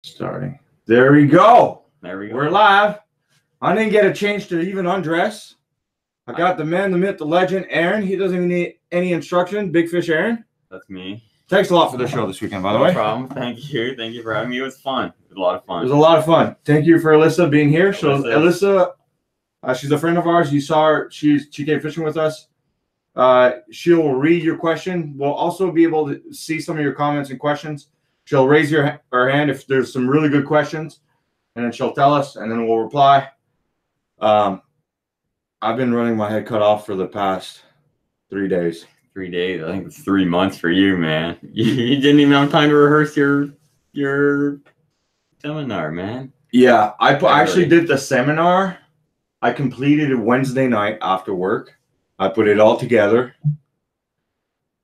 Starting. There we go. There we go. We're live. I didn't get a chance to even undress. I got the man, the myth, the legend, Aaron. He doesn't even need any instruction. Big Fish Aaron. That's me. Thanks a lot for the show this weekend, by the way. No problem. Thank you. Thank you for having me. It was fun. It was a lot of fun. It was a lot of fun. Thank you for Alyssa being here. So Alyssa, she's a friend of ours. You saw her. She came fishing with us. She'll read your question. We'll also be able to see some of your comments and questions. She'll raise her hand if there's some really good questions, and then she'll tell us, and then we'll reply. I've been running my head cut off for the past 3 days. 3 days. I think it's 3 months for you, man. You didn't even have time to rehearse your seminar, man. Yeah, I actually did the seminar. I completed it Wednesday night after work. I put it all together,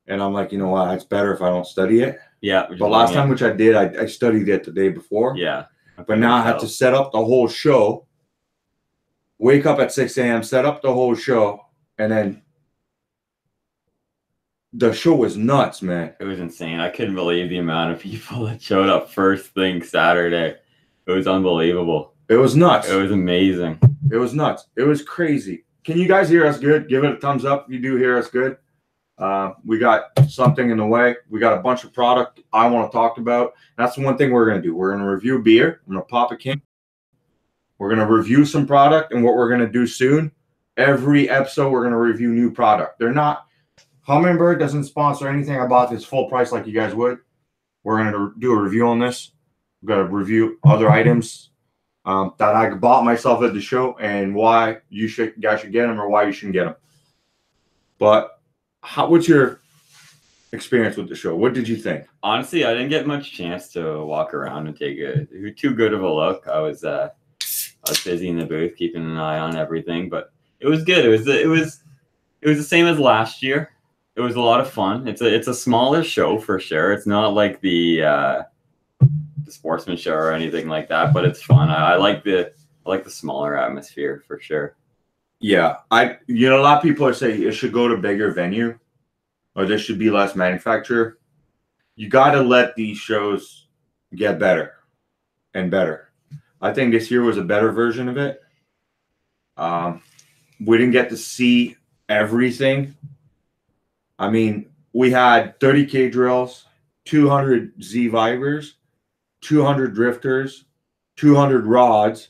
and I'm like, you know what? It's better if I don't study it. Yeah. But last time, which I did, I studied it the day before. Yeah. But now I have to set up the whole show. Wake up at 6 a.m., set up the whole show, and then the show was nuts, man. It was insane. I couldn't believe the amount of people that showed up first thing Saturday. It was unbelievable. It was nuts. It was amazing. It was nuts. It was crazy. Can you guys hear us good? Give it a thumbs up if you do hear us good. We got something in the way. We got a bunch of product I want to talk about. That's the one thing we're going to do. We're going to review beer. I'm going to pop a can. We're going to review some product, and what we're going to do soon, every episode we're going to review new product. They're not, Humminbird doesn't sponsor anything. I bought this full price like you guys would. We're going to do a review on this. We're going to review other items that I bought myself at the show and why you guys should get them or why you shouldn't get them. But what's your experience with the show? What did you think? Honestly, I didn't get much chance to walk around and take too good of a look. I was busy in the booth, keeping an eye on everything, but it was good. It was the same as last year. It was a lot of fun. It's a smaller show for sure. It's not like the sportsman show or anything like that, but it's fun. I like the smaller atmosphere for sure. Yeah, a lot of people are saying it should go to bigger venue, or there should be less manufacturer. You got to let these shows get better and better. I think this year was a better version of it. We didn't get to see everything. I mean, we had 30K drills, 200 Z vibers, 200 drifters, 200 rods,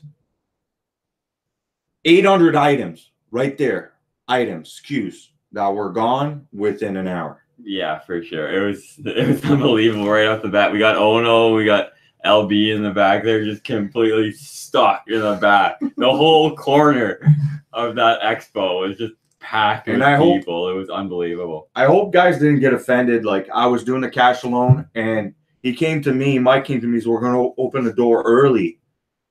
800 items right there. Items, SKUs that were gone within an hour. Yeah, for sure. It was unbelievable right off the bat. We got Ono, we got LB in the back. They're just completely stuck in the back. The whole corner of that expo was just packed with people. It was unbelievable. I hope guys didn't get offended. Like, I was doing the cash alone, and Mike came to me, so we're going to open the door early.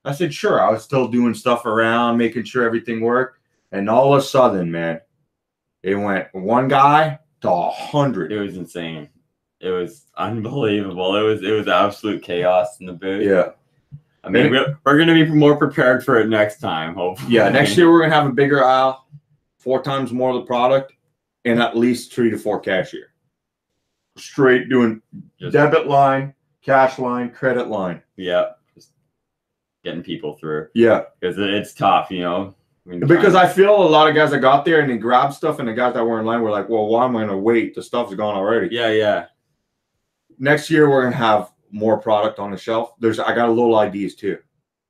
I said, sure. I was still doing stuff around, making sure everything worked. And all of a sudden, man, it went one guy to 100. It was insane. It was unbelievable. It was absolute chaos in the booth. Yeah. I mean, we're going to be more prepared for it next time, hopefully. Yeah, next year we're going to have a bigger aisle, 4 times more of the product, and at least 3 to 4 cashier. Straight doing debit line, cash line, credit line. Yeah. Just getting people through. Yeah. Because it's tough, you know. Because I feel a lot of guys that got there and they grabbed stuff, and the guys that were in line were like, well, why am I going to wait? The stuff's gone already. Yeah. Next year, we're going to have more product on the shelf. I got a little ideas too.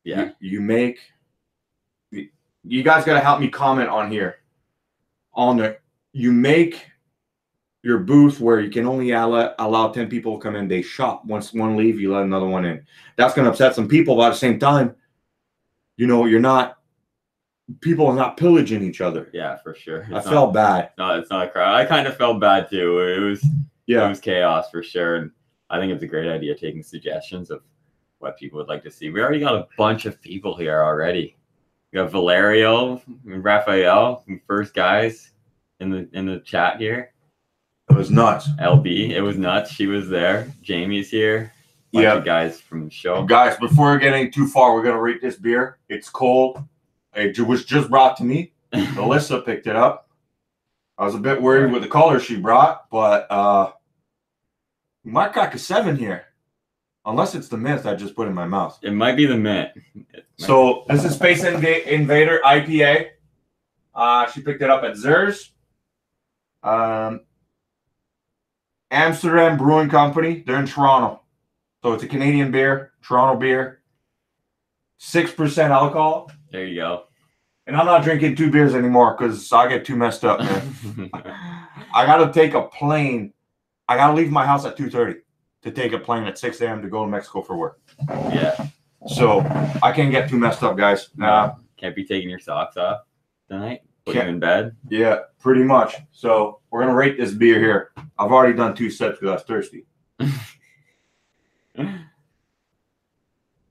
Yeah. You guys got to help me comment on here. You make your booth where you can only allow 10 people to come in. They shop. Once one leave, you let another one in. That's going to upset some people, but at the same time, people are not pillaging each other. Yeah, for sure. I felt bad. No, it's not a crowd. I kind of felt bad too. It was chaos for sure. And I think it's a great idea taking suggestions of what people would like to see. We already got a bunch of people here already. We got Valerio and Raphael, first guys in the chat here. It was nuts. LB, it was nuts. She was there. Jamie's here. Bunch of guys from the show. Guys, before we're getting too far, we're going to rate this beer. It's cold. It was just brought to me. Alyssa picked it up. I was a bit worried with the color she brought, but we might crack a 7 here. Unless it's the mint I just put in my mouth. It might be the mint. So this is Space Invader IPA. She picked it up at Zers. Amsterdam Brewing Company. They're in Toronto. So it's a Canadian beer, Toronto beer. 6% alcohol. There you go. And I'm not drinking 2 beers anymore because I get too messed up, man. I got to take a plane. I got to leave my house at 2:30 to take a plane at 6 a.m. to go to Mexico for work. Yeah. So I can't get too messed up, guys. Can't be taking your socks off tonight. Put you in bed. Yeah, pretty much. So we're going to rate this beer here. I've already done 2 sips because I was thirsty.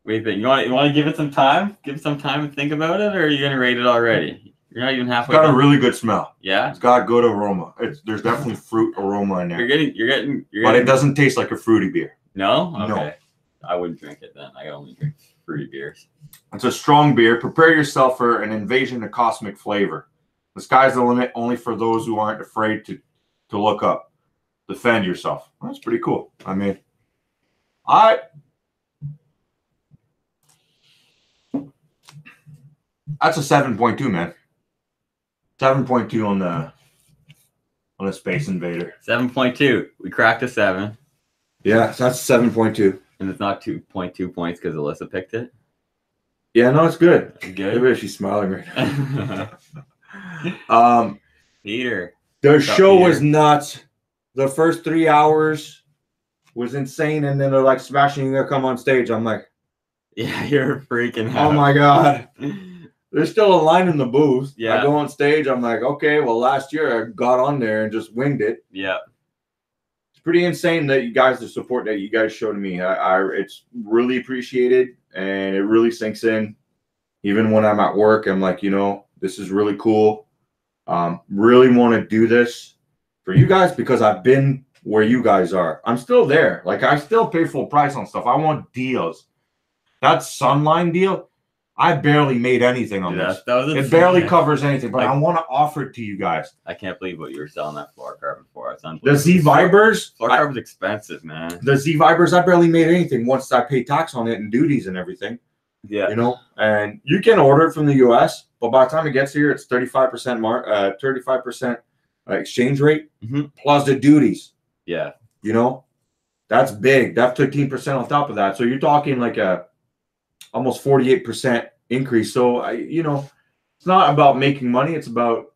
What do you think? You want to give it some time? Give it some time to think about it, or are you gonna rate it already? You're not even halfway. It's got done. a really good smell. Yeah. It's got a good aroma. There's definitely fruit aroma in there. You're getting. But it doesn't taste like a fruity beer. No? Okay. No. I wouldn't drink it then. I only drink fruity beers. It's a strong beer. Prepare yourself for an invasion of cosmic flavor. The sky's the limit only for those who aren't afraid to look up. Defend yourself. That's pretty cool. I mean, that's a 7.2, man. 7.2 on the Space Invader. 7.2. We cracked a 7. Yeah, so that's 7.2. And it's not 2.2 points because Alyssa picked it. Yeah, no, it's good. Good. Maybe she's smiling right now. Peter. The show was nuts. The first 3 hours was insane, and then they're like, Sebastian, you're gonna come on stage. I'm like, yeah, you're freaking out. Oh my god. There's still a line in the booth. Yeah. I go on stage. I'm like, okay, well, last year I got on there and just winged it. Yeah. It's pretty insane that you guys, the support that you guys showed me. It's really appreciated, and it really sinks in. Even when I'm at work, I'm like, this is really cool. Really want to do this for you guys because I've been where you guys are. I'm still there. Like, I still pay full price on stuff. I want deals. That Sunline deal, I barely made anything on this. It barely covers anything, but I want to offer it to you guys. I can't believe what you were selling that floor carbon for. It's The Z Vibers. Floor carbon's expensive, man. The Z Vibers, I barely made anything once I paid tax on it and duties and everything. Yeah. And you can order it from the US, but by the time it gets here, it's 35% exchange rate plus the duties. Yeah. That's big. That's 15% on top of that. So you're talking like a almost 48% increase. So it's not about making money. It's about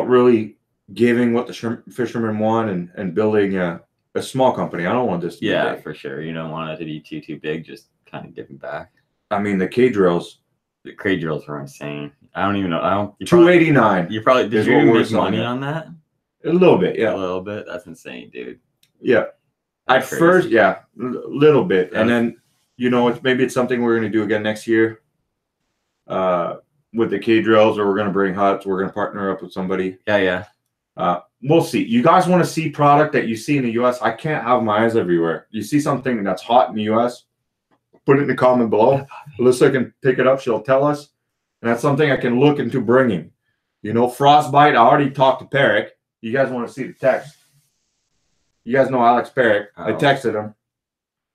really giving what the fishermen want and building a small company. I don't want this to be big. For sure. You don't want it to be too big. Just kind of giving back. I mean, the K drills. The K drills are insane. I don't even know. $289. You probably did you make money on that? A little bit, yeah. A little bit. That's insane, dude. Yeah. At first, yeah, a little bit, and then it's something we're going to do again next year with the K drills, or we're going to bring huts. We're going to partner up with somebody. Yeah. We'll see. You guys want to see product that you see in the U.S.? I can't have my eyes everywhere. You see something that's hot in the U.S., put it in the comment below. Alyssa can pick it up. She'll tell us, and that's something I can look into bringing. Frostbite. I already talked to Perrick. You guys want to see the text? You guys know Alex Perrick. I texted him.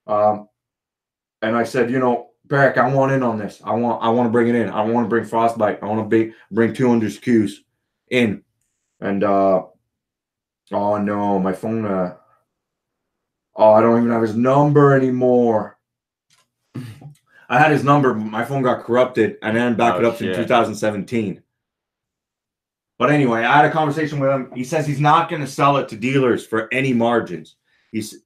And I said, Perrick, I want in on this. I want to bring it in. I want to bring Frostbite. I want to bring 200 SKUs in. And oh no, my phone I don't even have his number anymore. I had his number, but my phone got corrupted and then backed it up to 2017. But anyway, I had a conversation with him. He says he's not going to sell it to dealers for any margins.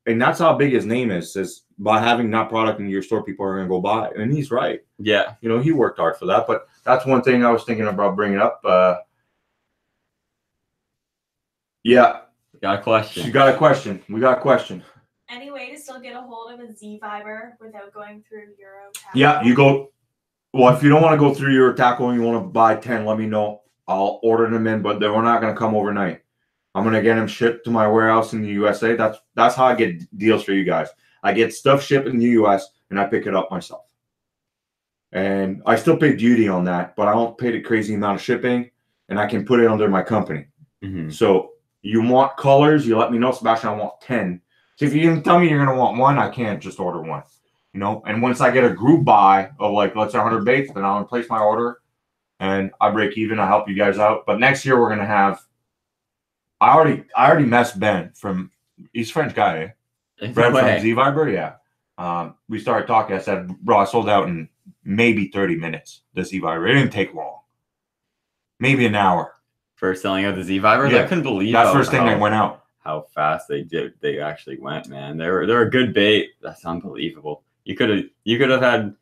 And that's how big his name is. Says by having that product in your store, people are going to go buy it. And he's right. Yeah. He worked hard for that. But that's one thing I was thinking about bringing up. Yeah. Got a question. She got a question. We got a question. Any way to still get a hold of a Z Viber without going through Euro Tackle? Yeah, you go. Well, if you don't want to go through Euro Tackle and you want to buy 10, let me know. I'll order them in, but they're not going to come overnight. I'm going to get them shipped to my warehouse in the USA. That's how I get deals for you guys. I get stuff shipped in the US and I pick it up myself. And I still pay duty on that, but I don't pay the crazy amount of shipping, and I can put it under my company. So you want colors, you let me know, Sebastian, I want 10. So if you can tell me you're gonna want one, I can't just order one. You know, and once I get a group buy of like let's say 100 baits, then I'll place my order and I break even. I help you guys out. But next year we're gonna have. I already messed Ben from. He's a French guy. Eh? Brad from Z Viber, yeah. We started talking. I said, bro, I sold out in maybe 30 minutes. The Z Viber. It didn't take long. Maybe an hour. For selling out the Z Viber? Yeah. I couldn't believe that first thing that went out. How fast they actually went, man. They're a good bait. That's unbelievable. You could have had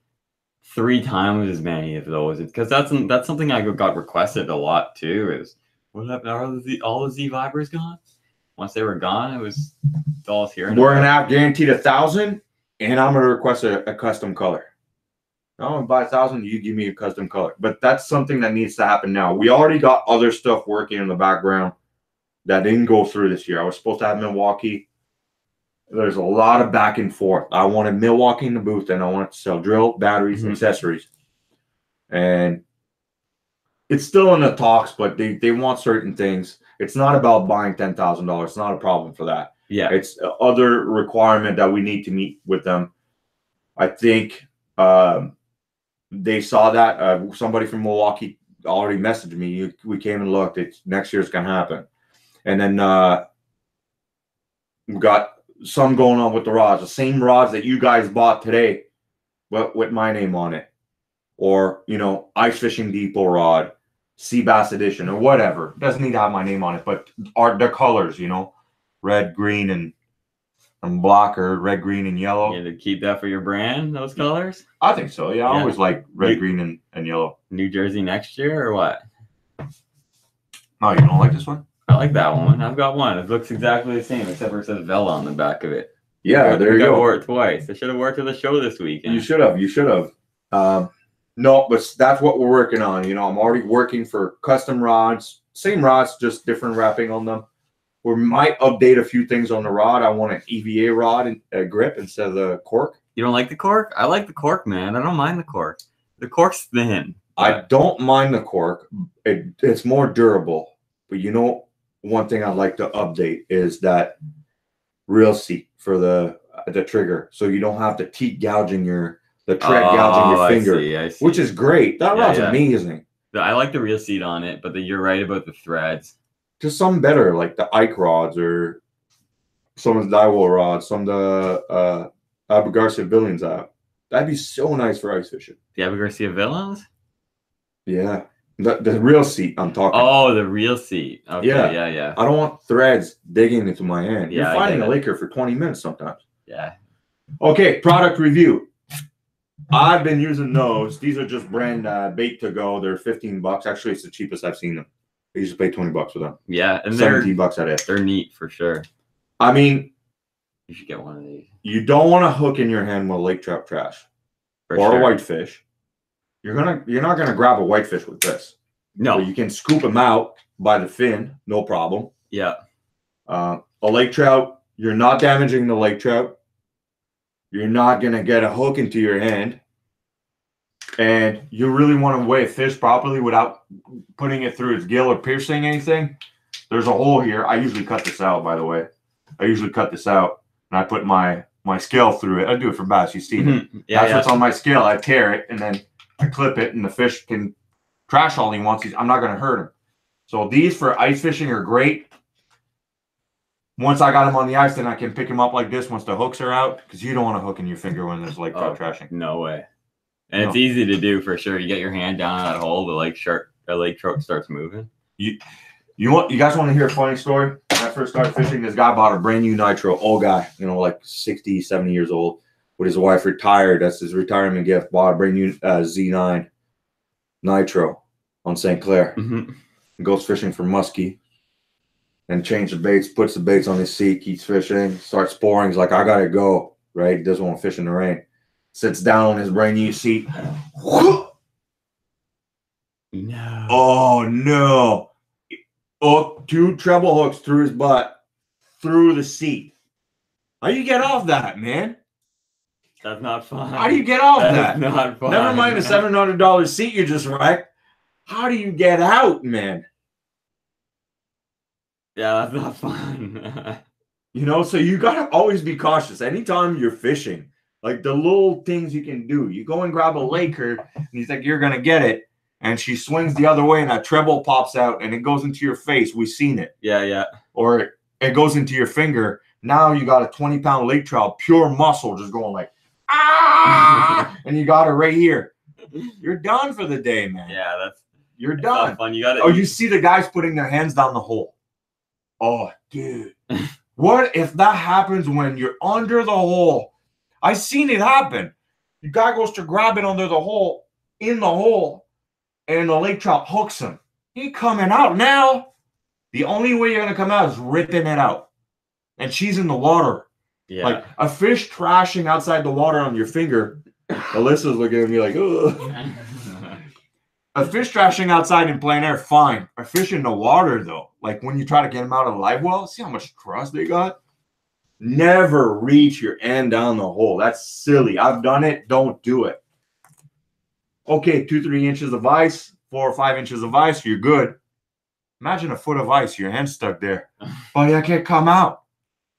3 times as many of those. Because that's something I got requested a lot too. Is what happened? Are all the Z Vibers gone? Once they were gone, it was all here. We're gonna have guaranteed 1,000, and I'm gonna request a custom color. I'm gonna buy 1,000. You give me a custom color, but that's something that needs to happen now. We already got other stuff working in the background that didn't go through this year. I was supposed to have Milwaukee. There's a lot of back and forth. I wanted Milwaukee in the booth, and I wanted to sell drill, batteries, accessories, and it's still in the talks. But they want certain things. It's not about buying $10,000. It's not a problem for that. Yeah, it's other requirement that we need to meet with them. I think they saw that. Somebody from Milwaukee already messaged me. We came and looked. It's next year's gonna happen, and then we got some going on with the rods. The same rods that you guys bought today, but with my name on it, or ice fishing depot rod. Seabass edition or whatever. Doesn't need to have my name on it, but the colors, red, green, and black, or red, green, and yellow. You to keep that for your brand, those colors? I think so, yeah. I always like red, green, and yellow. New Jersey next year or what? No, you don't like this one? I like that one. I've got one. It looks exactly the same, except for it says Vela on the back of it. Yeah, there you go. I wore it twice. I should have worked at the show this weekend. You should have. No, but that's what we're working on. I'm already working for custom rods. Same rods, just different wrapping on them. We might update a few things on the rod. I want an EVA rod and a grip instead of the cork. You don't like the cork? I like the cork, man. I don't mind the cork. The cork's thin. I don't mind the cork. It's more durable. But one thing I'd like to update is that reel seat for the trigger. So you don't have the teeth gouging the tread gouging your finger, I see. which is great. That rod's amazing. I like the reel seat on it, but you're right about the threads. Just some better, like the Ike rods or some of the Daiwo rods, some of the Abu Garcia Billings app. That'd be so nice for ice fishing. The Abu Garcia Villains? Yeah. The reel seat I'm talking. Oh, the reel seat. Okay, yeah. I don't want threads digging into my hand. Yeah, you're finding a laker for 20 minutes sometimes. Yeah. Okay, product review. I've been using those. These are just brand bait to go. They're $15. Actually, it's the cheapest I've seen them. You just pay $20 for them. Yeah, and $17 at it. They're neat for sure. I mean, you should get one of these. You don't want to hook in your hand with lake trout trash or a whitefish. You're not gonna grab a whitefish with this. No, but you can scoop them out by the fin, no problem. Yeah. A lake trout, you're not damaging the lake trout. You're not gonna get a hook into your hand, and you really want to weigh a fish properly without putting it through its gill or piercing anything. There's a hole here. I usually cut this out, by the way. I usually cut this out, and I put my scale through it. I do it for bass. You see it. Yeah, That's what's on my scale. I tear it, and then I clip it, and the fish can trash all he wants. I'm not going to hurt him. So these for ice fishing are great. Once I got him on the ice, then I can pick him up like this once the hooks are out, because you don't want to hook in your finger when there's lake trout trashing. No way. And it's easy to do for sure. You get your hand down in that hole, the lake trout starts moving. You guys want to hear a funny story? When I first started fishing, this guy bought a brand new nitro, old guy, like 60, 70 years old, with his wife retired. That's his retirement gift. Bought a brand new Z9 nitro on St. Clair. Goes fishing for muskie. And change the baits, puts the baits on his seat, keeps fishing, starts pouring. He's like, I gotta go, right? He doesn't want to fish in the rain. Sits down on his brand new seat. No. Oh, no. Oh, 2 treble hooks through his butt, through the seat. How do you get off that, man? That's not fun. How do you get off that? That's not fun. Never mind the $700 seat you just wrecked. How do you get out, man? Yeah, that's not fun. You know, so you gotta always be cautious. Anytime you're fishing, like the little things you can do. You go and grab a laker, and he's like, "You're gonna get it," and she swings the other way, and a treble pops out, and it goes into your face. We've seen it. Yeah. Or it goes into your finger. Now you got a 20-pound lake trout, pure muscle, just going like, ah, and you got it right here. You're done for the day, man. Yeah, You're that's done. not fun. You got to. Oh, you see the guys putting their hands down the hole. Oh, dude. What if that happens when you're under the hole? I seen it happen. The guy goes to grab it under the hole, in the hole, and the lake trout hooks him. He coming out now. The only way you're going to come out is ripping it out. And she's in the water. Yeah. Like a fish trashing outside the water on your finger. Alyssa's looking at me like, ugh. A fish trashing outside in plain air, fine. A fish in the water, though, like when you try to get them out of the live well, see how much trust they got? Never reach your end down the hole. That's silly. I've done it. Don't do it. Okay, 2-3 inches of ice, 4 or 5 inches of ice, you're good. Imagine a foot of ice, your hand's stuck there. But I can't come out.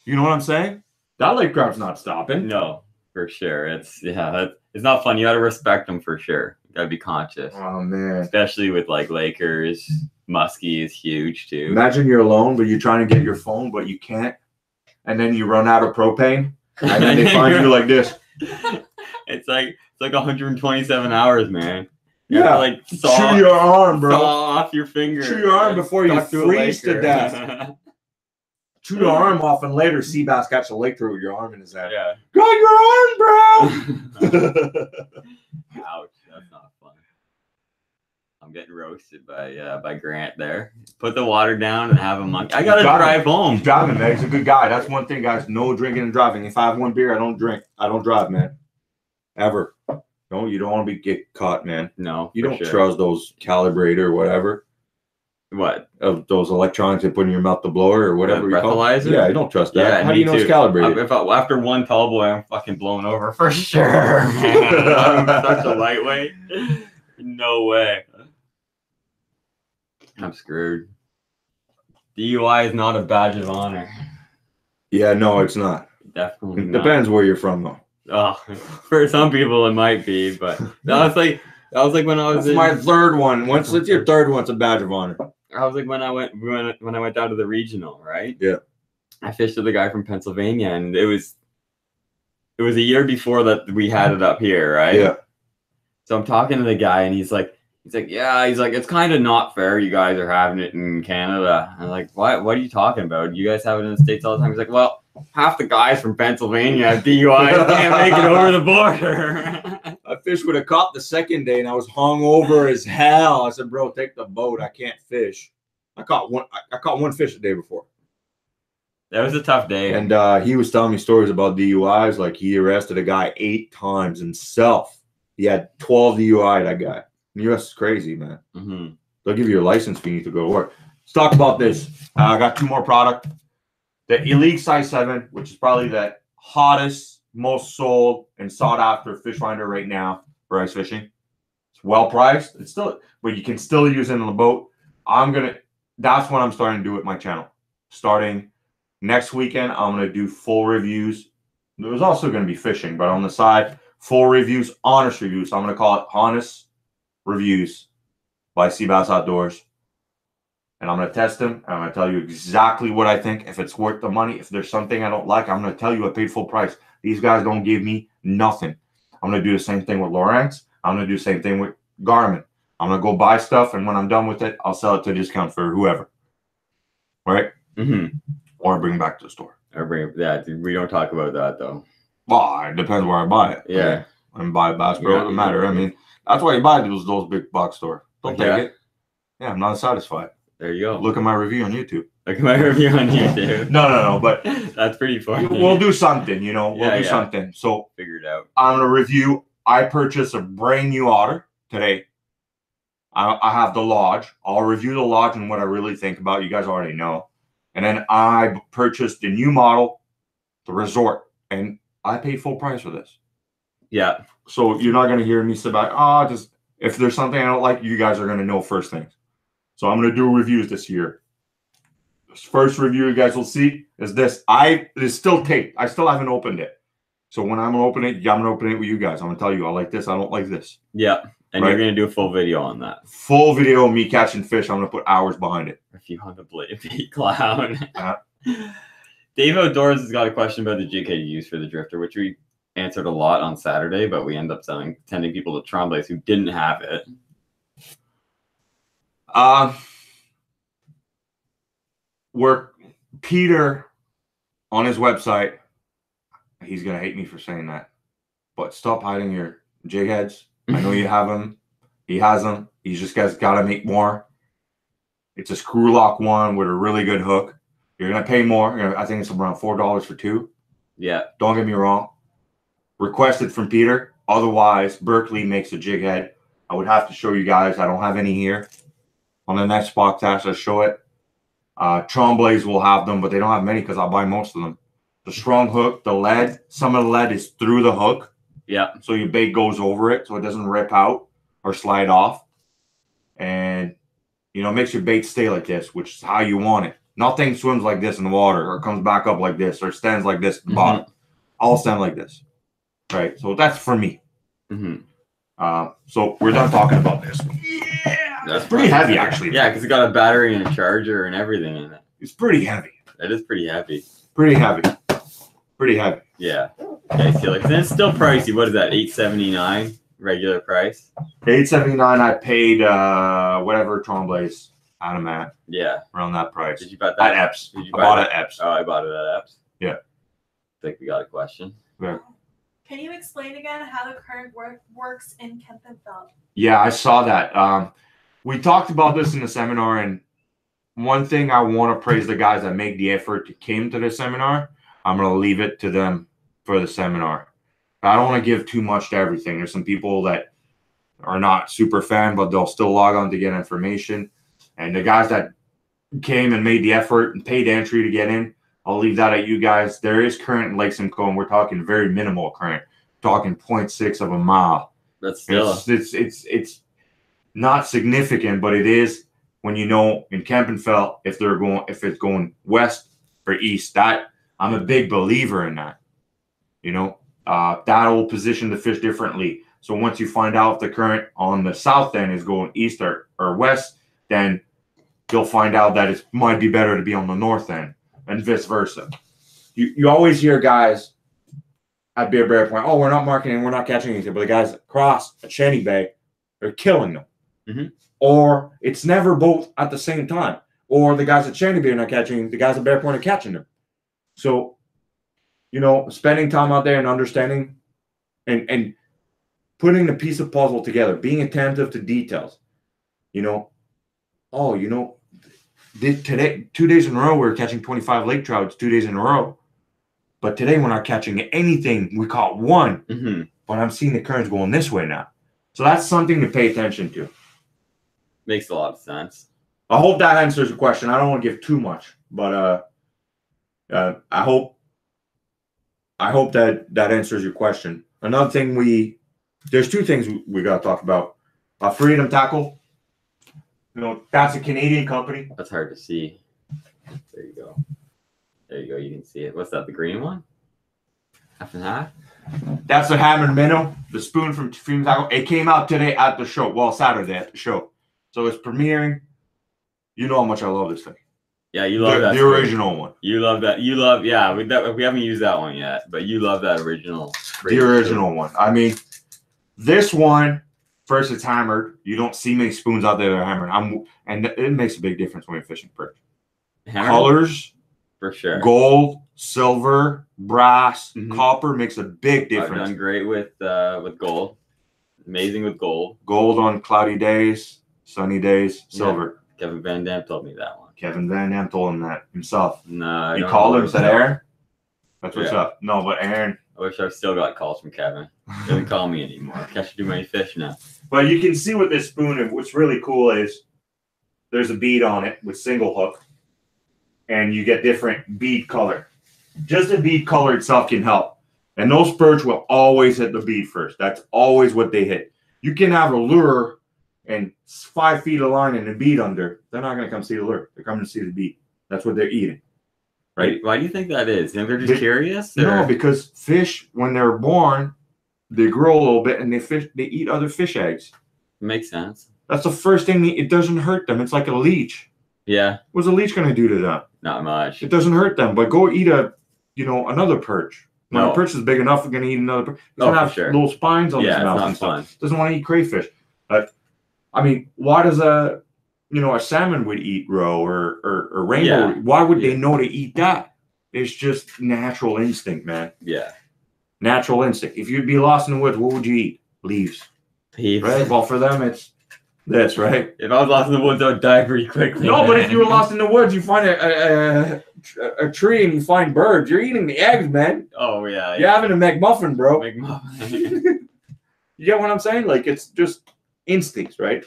You know what I'm saying? That lake trout's not stopping. No, for sure. It's not fun. You got to respect them for sure. You got to be conscious. Oh, man. Especially with like Lakers. Muskie is huge too. Imagine you're alone, but you're trying to get your phone, but you can't. And then you run out of propane. And then they find you like this. It's like 127 hours, man. You Yeah. have to, like Chew your arm, bro. saw off your finger. Chew your arm before you Stuck to a freeze to Laker. death. Chew your arm off, and later Seabass catch a lake through with your arm in his head. Yeah. Got your arm, bro. Ouch, that's not fun. I'm getting roasted by Grant there. Put the water down and have a monkey. I gotta drive home. He's driving, man. He's a good guy. That's one thing, guys. No drinking and driving. If I have one beer, I don't drink. I don't drive, man. Ever. No, you don't want to get caught, man. No, You for don't sure. trust those calibrator or whatever. What? Of those electronics they put in your mouth, the blower or whatever you call it. breathalyzer? Yeah, you don't trust that. Yeah, How do you me know it's too. calibrated? After one tall boy, I'm fucking blown over for sure, man. I'm such a lightweight. No way. I'm screwed. DUI is not a badge of honor. Yeah, no, it's not. Definitely It not. depends where you're from, though. Oh, for some people it might be, but that was like when I was That's in, my third one. Once it's your third one, it's a badge of honor. I was like when I went down to the regional, right? Yeah. I fished with a guy from Pennsylvania, and it was a year before that we had it up here, right? Yeah. So I'm talking to the guy, and he's like, yeah, it's kind of not fair. You guys are having it in Canada. I'm like, what are you talking about? You guys have it in the States all the time. He's like, well, half the guys from Pennsylvania have DUI can't make it over the border. I fished with a cop the second day, and I was hungover as hell. I said, bro, take the boat. I can't fish. I caught one fish the day before. That was a tough day. And he was telling me stories about DUIs. Like, he arrested a guy 8 times himself. He had 12 DUI, that guy. The U.S. is crazy, man. Mm-hmm. They'll give you a license fee. You need to go to work. Let's talk about this. I got 2 more product. The Elite Size 7, which is probably the hottest, most sold, and sought after fish finder right now for ice fishing. It's well priced. It's still, but you can still use it on the boat. That's what I'm starting to do with my channel. Starting next weekend, I'm going to do full reviews. There's also going to be fishing, but on the side, full reviews, honest reviews. So I'm going to call it Honest Reviews by Seabass Outdoors. And I'm going to test them. And I'm going to tell you exactly what I think. If it's worth the money, if there's something I don't like, I'm going to tell you I paid full price. These guys don't give me nothing. I'm going to do the same thing with Lowrance. I'm going to do the same thing with Garmin. I'm going to go buy stuff, and when I'm done with it, I'll sell it to a discount for whoever. Right? Mm-hmm. Or bring it back to the store. Yeah, we don't talk about that though. Well, it depends where I buy it. Yeah. And buy Bass Pro, it doesn't matter. I mean, that's why you buy those big box store. Don't take it. Yeah, I'm not satisfied. There you go. Look at my review on YouTube. Look at my review on YouTube. No, but that's pretty funny. we'll do something, We'll do something. So figure it out. I'm going to review. I purchased a brand new otter today. I have the Lodge. I'll review the Lodge and what I really think about. You guys already know. And then I purchased the new model, the Resort. And I paid full price for this. Yeah. So you're not going to hear me say about, just if there's something I don't like, you guys are going to know first things. So I'm going to do reviews this year. First review you guys will see is this. It's still taped. I still haven't opened it. So when I'm gonna open it, I'm gonna open it with you guys. I'm gonna tell you I like this. I don't like this. Yeah, and Right. you're gonna do a full video on that. Full video of me catching fish. I'm gonna put hours behind it. If you want to play bait clown. Uh, Dave Outdoors has got a question about the jig head you use for the drifter, which we answered a lot on Saturday, but we end up sending people to Tremblays who didn't have it. Where Peter on his website, he's gonna hate me for saying that, but stop hiding your jig heads. I know you have them. He has them. He's just gotta make more. It's a screw lock one with a really good hook. You're gonna pay more. I think it's around $4 for two. Yeah. Don't get me wrong. Requested from Peter. Otherwise, Berkeley makes a jig head. I would have to show you guys. I don't have any here. On the next podcast, I'll show it. Tremblays will have them, but they don't have many because I'll buy most of them. The strong hook, the lead, some of the lead is through the hook. Yeah. So your bait goes over it so it doesn't rip out or slide off. And, you know, it makes your bait stay like this, which is how you want it. Nothing swims like this in the water or comes back up like this or stands like this at the bottom. All stand like this. Right. So that's for me. So we're done talking about this. Yeah. That's pretty heavy, actually. Yeah, because it's got a battery and a charger and everything in it. It's pretty heavy. It is pretty heavy. Pretty heavy. Pretty heavy. Yeah. Okay, so like, it's still pricey. What is that? $8.79 regular price. $8.79. I paid whatever Tremblays had them at. Yeah. Around that price. Did you buy that? At Epps. Did you I buy bought that? it at Epps. Oh, I bought it at Epps. Yeah. I think we got a question. Yeah. Can you explain again how the current works in Kempenfeld? Yeah, I saw that. We talked about this in the seminar, and one thing I want to praise the guys that make the effort to came to the seminar. I'm going to leave it to them for the seminar. I don't want to give too much to everything. There's some people that are not super fan, but they'll still log on to get information. And the guys that came and made the effort and paid entry to get in, I'll leave that at you guys. There is current in Lake Simcoe, and we're talking very minimal current. Talking 0.6 of a mile. That's still It's not significant, but it is when you know in Kempenfeld if it's going west or east. That I'm a big believer in that. You know, that will position the fish differently. So once you find out if the current on the south end is going east or west, then you'll find out that it might be better to be on the north end and vice versa. You always hear guys at Bear Point, oh, we're not marketing, we're not catching anything, but the guys across at Shanty Bay are killing them. Or it's never both at the same time. Or the guys at Shanty Bay are not catching, the guys at Bear Point are catching them. So, you know, spending time out there and understanding and putting the piece of puzzle together, being attentive to details. You know, oh, you know, today, 2 days in a row, we were catching 25 lake trouts 2 days in a row. But today we're not catching anything. We caught one. But I'm seeing the currents going this way now. So that's something to pay attention to. makes a lot of sense. I hope that answers the question. I don't want to give too much, but I hope that answers your question. Another thing there's two things we got to talk about. Freedom Tackle. You know, that's a Canadian company. That's hard to see. There you go. There you go. You can see it. What's that? The green one? Half and half? That's a hammered minnow. The spoon from Freedom Tackle. It came out today at the show. Well, Saturday at the show. So it's premiering. You know how much I love this thing. Yeah, you love that. The original one. You love that. You love, yeah. We haven't used that one yet, but you love that original. The original one. I mean, this one, first it's hammered. You don't see many spoons out there that are hammered. And it makes a big difference when you're fishing perch. Colors, for sure. Gold, silver, brass, copper makes a big difference. I've done great with gold. Amazing with gold. Gold on cloudy days, sunny days, silver. Yeah. Kevin Van Dam told me that one. Kevin Van Dam told him that himself. No, he called him, said, Aaron, that's what's up. No, but Aaron. I wish I still got calls from Kevin. He doesn't call me anymore. Catch too many fish now. But you can see with this spoon, and what's really cool is there's a bead on it with single hook, and you get different bead color. Just the bead color itself can help. And those perch will always hit the bead first. That's always what they hit. You can have a lure and 5 feet of line and a bead under. They're not going to come see the lure. They're coming to see the bead. That's what they're eating. Right? Why do you think that is? You think they're just curious? Or? No, because fish, when they're born, they grow a little bit and they eat other fish eggs. Makes sense. That's the first thing. It doesn't hurt them. It's like a leech. Yeah. What's a leech going to do to them? Not much. It doesn't hurt them. But go eat another perch. When a perch is big enough, we're going to eat another perch. It's going to have little spines on his mouth and stuff. Doesn't want to eat crayfish. I mean, why does a salmon would eat roe or rainbow? Yeah. Why would they know to eat that? It's just natural instinct, man. Yeah. Natural instinct. If you'd be lost in the woods, what would you eat? Leaves. Right? Well, for them, it's this, right? If I was lost in the woods, I would die pretty quickly. No, but if you were lost in the woods, you find a tree and you find birds. You're eating the eggs, man. Oh, yeah. You're having a McMuffin, bro. McMuffin. You get what I'm saying? Like, it's just instincts, right?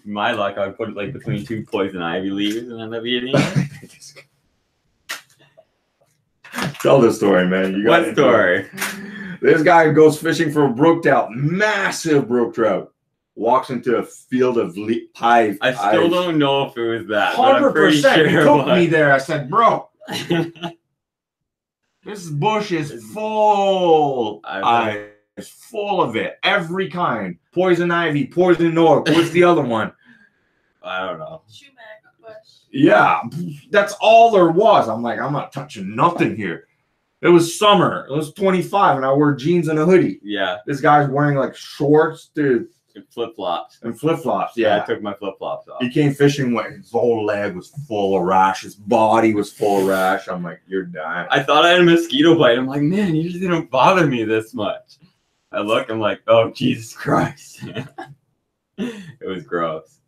My luck, I would put it like between 2 poison ivy leaves and end up eating it. Tell the story, man. What story? This guy goes fishing for a brook trout, massive brook trout. Walks into a field of pies. I still don't know if it was that. 100%. Sure he took me there. I said, bro, this bush is full. It's full of it. Every kind. Poison ivy, poison oak. What's the other one? I don't know. Sumac bush. Yeah, that's all there was. I'm like, I'm not touching nothing here. It was summer. It was 25, and I wore jeans and a hoodie. Yeah. This guy's wearing like shorts, dude. And flip-flops. Yeah. I took my flip-flops off. He came fishing when his whole leg was full of rash. His body was full of rash. I'm like, you're dying. I thought I had a mosquito bite. I'm like, man, you just didn't bother me this much. I look, I'm like, oh, Jesus Christ. It was gross.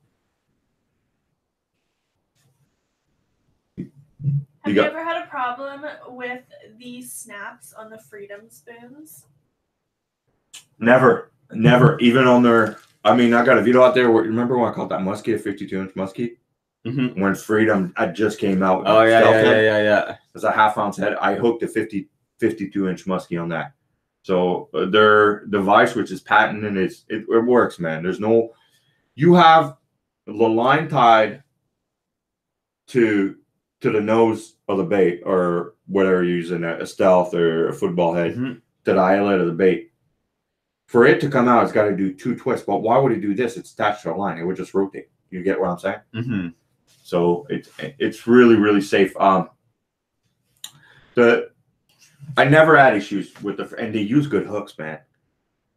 Have you ever had a problem with the snaps on the Freedom spoons? Never. Even on their, I mean, I got a video out there. Remember when I caught that muskie, a 52-inch muskie? Mm-hmm. When Freedom had just came out. Oh, yeah. It's a half-ounce head. I hooked a 52-inch muskie on that. So their device, which is patented, it works, man. You have the line tied to the nose of the bait or whatever you're using, a stealth or a football head, to the eyelet of the bait. For it to come out, it's got to do 2 twists. But why would it do this? It's attached to a line. It would just rotate. You get what I'm saying? Mm-hmm. So it's really, really safe. I never had issues with and they use good hooks, man.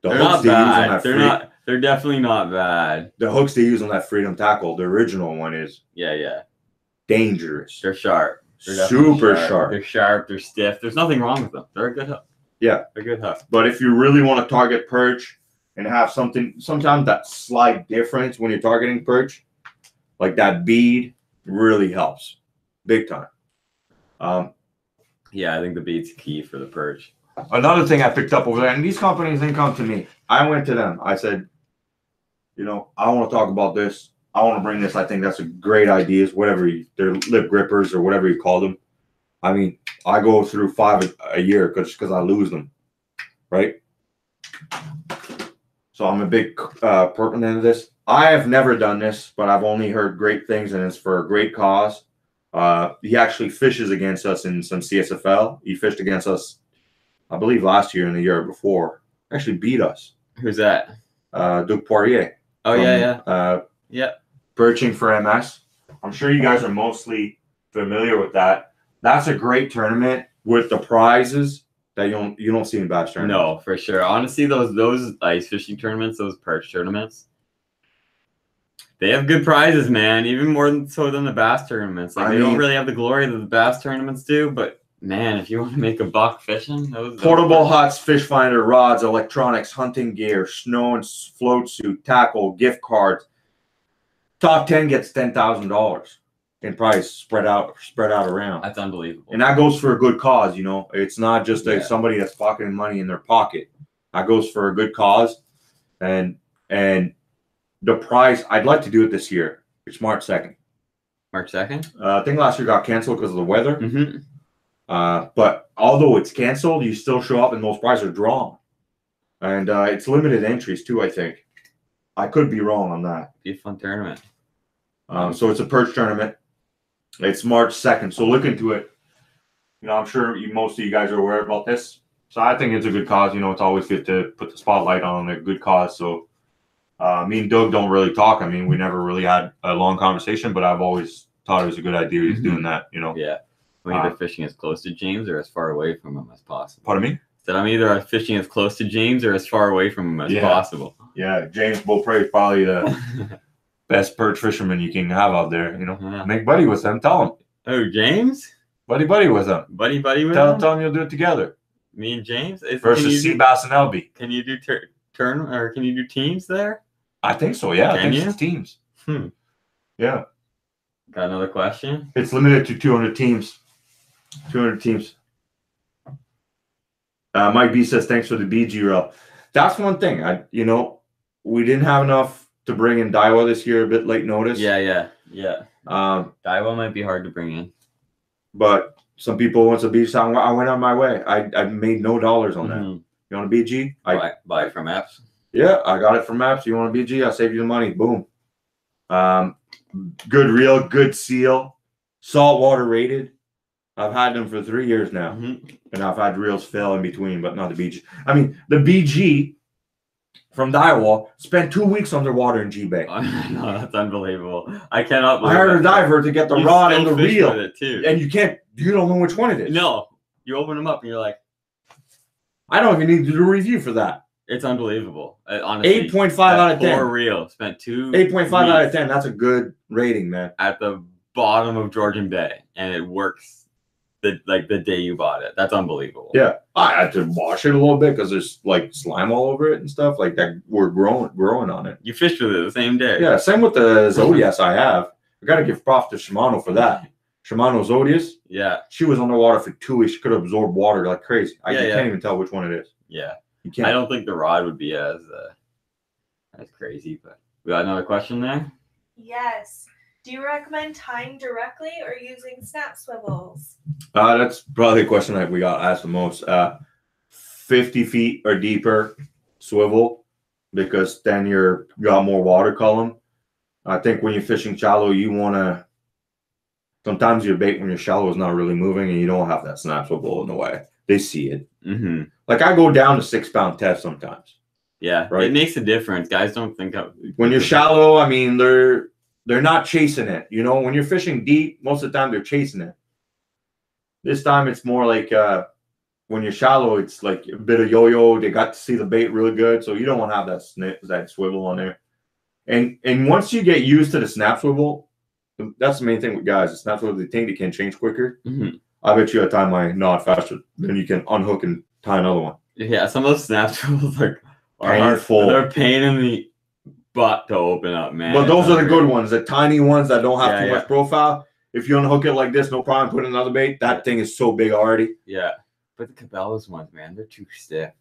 They're not bad. They're definitely not bad. The hooks they use on that Freedom tackle, the original one, is dangerous. They're sharp. They're super sharp. They're sharp. They're stiff. There's nothing wrong with them. They're a good hook. Yeah, they're good hook. But if you really want to target perch and have sometimes that slight difference when you're targeting perch, like that bead, really helps, big time. Yeah, I think the bead's key for the perch. Another thing I picked up over there, and these companies didn't come to me. I went to them. I said, I want to talk about this. I want to bring this. I think that's a great idea. They're lip grippers or whatever you call them. I mean, I go through 5 a year because I lose them, right? So I'm a big proponent of this. I have never done this, but I've only heard great things, and it's for a great cause. He actually fishes against us in some CSFL. He fished against us, I believe, last year and the year before. Actually beat us. Who's that? Duke Poirier. Oh, yeah. Perching for MS. I'm sure you guys are mostly familiar with that. That's a great tournament with the prizes that you don't see in bass tournaments. No, for sure. Honestly, those ice fishing tournaments, those perch tournaments, they have good prizes, man. Even more so than the bass tournaments. Like, they don't really have the glory that the bass tournaments do, but man, if you want to make a buck fishing, portable huts, fish finder, rods, electronics, hunting gear, snow and float suit, tackle, gift cards. Top 10 gets $10,000 in price spread out around. That's unbelievable. And that goes for a good cause, It's not just somebody that's pocketing money in their pocket. That goes for a good cause, and the prize. I'd like to do it this year. It's March 2nd. March 2nd? I think last year got canceled because of the weather. Mm-hmm. But although it's canceled, you still show up and those prizes are drawn. And it's limited entries too, I think. I could be wrong on that. Be a fun tournament. So it's a perch tournament. It's March 2nd, so look into it. You know, I'm sure most of you guys are aware about this. So I think it's a good cause. You know, it's always good to put the spotlight on a good cause. So me and Doug don't really talk. I mean, we never really had a long conversation, but I've always thought it was a good idea he's doing that, you know. Yeah. I'm either fishing as close to James or as far away from him as possible. Pardon me? That I'm either fishing as close to James or as far away from him as possible. Yeah, James Beaupre is probably the best perch fisherman you can have out there, you know. Yeah. Make buddy with them. Tell him. Oh, James? Buddy with them. Buddy with him? Tell him you'll do it together. Me and James? Versus Seabass and LB. Can you do can you do teams there? I think so, yeah. Can I think you? it's teams. Yeah. Got another question? It's limited to 200 teams. 200 teams. Mike B says, thanks for the BG reel. That's one thing. We didn't have enough to bring in Daiwa this year, a bit late notice. Yeah. Daiwa might be hard to bring in. But some people want a beach. I went on my way. I made no dollars on that. You want a BG? Buy it from apps. Yeah, I got it from apps. You want a BG? I'll save you the money. Boom. Good reel, good seal, saltwater rated. I've had them for 3 years now, and I've had reels fail in between, but not the BG. I mean, the BG from Daiwa spent 2 weeks underwater in G-Bay. No, that's unbelievable. I cannot believe I hired a diver to get the rod and the reel, with it too. And you don't know which one it is. No, you open them up and you're like, I don't even need to do a review for that. It's unbelievable. Honestly, 8.5 out of 10. For real, spent 8.5 out of 10. That's a good rating, man. At the bottom of Georgian Bay, and it works. The day you bought it. That's unbelievable. Yeah. I had to wash it a little bit because there's like slime all over it and stuff like that. We're growing on it. You fished with it the same day. Yeah, same with the Zodias I have. I gotta give props to Shimano for that. Shimano Zodias. Yeah. She was underwater for 2 weeks. She could absorb water like crazy. I can't even tell which one it is. Yeah. You can't. I don't think the rod would be as crazy, but we got another question there? Yes. Do you recommend tying directly or using snap swivels? That's probably the question that we got asked the most. 50 feet or deeper swivel, because then you're got more water column. I think when you're fishing shallow, you want to. Sometimes your bait when you're shallow is not really moving, and you don't have that snap swivel in the way. They see it. Like I go down to 6 pound test sometimes. Yeah, right. It makes a difference. Guys don't think of when you're shallow. I mean, they're not chasing it. You know, when you're fishing deep, most of the time they're chasing it. This time it's more like when you're shallow, it's like a bit of yo-yo. They got to see the bait really good, so you don't want to have that swivel on there. And once you get used to the snap swivel, that's the main thing with guys. The snap swivel, they think they can change quicker. I bet you I tie my knot faster, then you can unhook and tie another one. Yeah, some of those snap swivels are painful. They're pain in the butt to open up, man. But those are the good ones, the tiny ones that don't have too much profile. If you unhook it like this, no problem. Put another bait. That thing is so big already. Yeah, but the Cabela's ones, man, they're too stiff.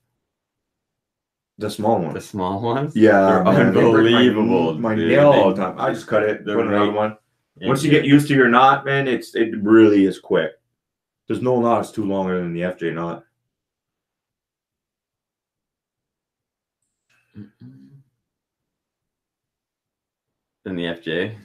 The small ones. The small ones. Yeah, they're unbelievable. My nail all the time. I just cut it. Put another one. Once you get used to your knot, man, it really is quick. There's no knot that's too longer than the FJ knot. Than the FJ.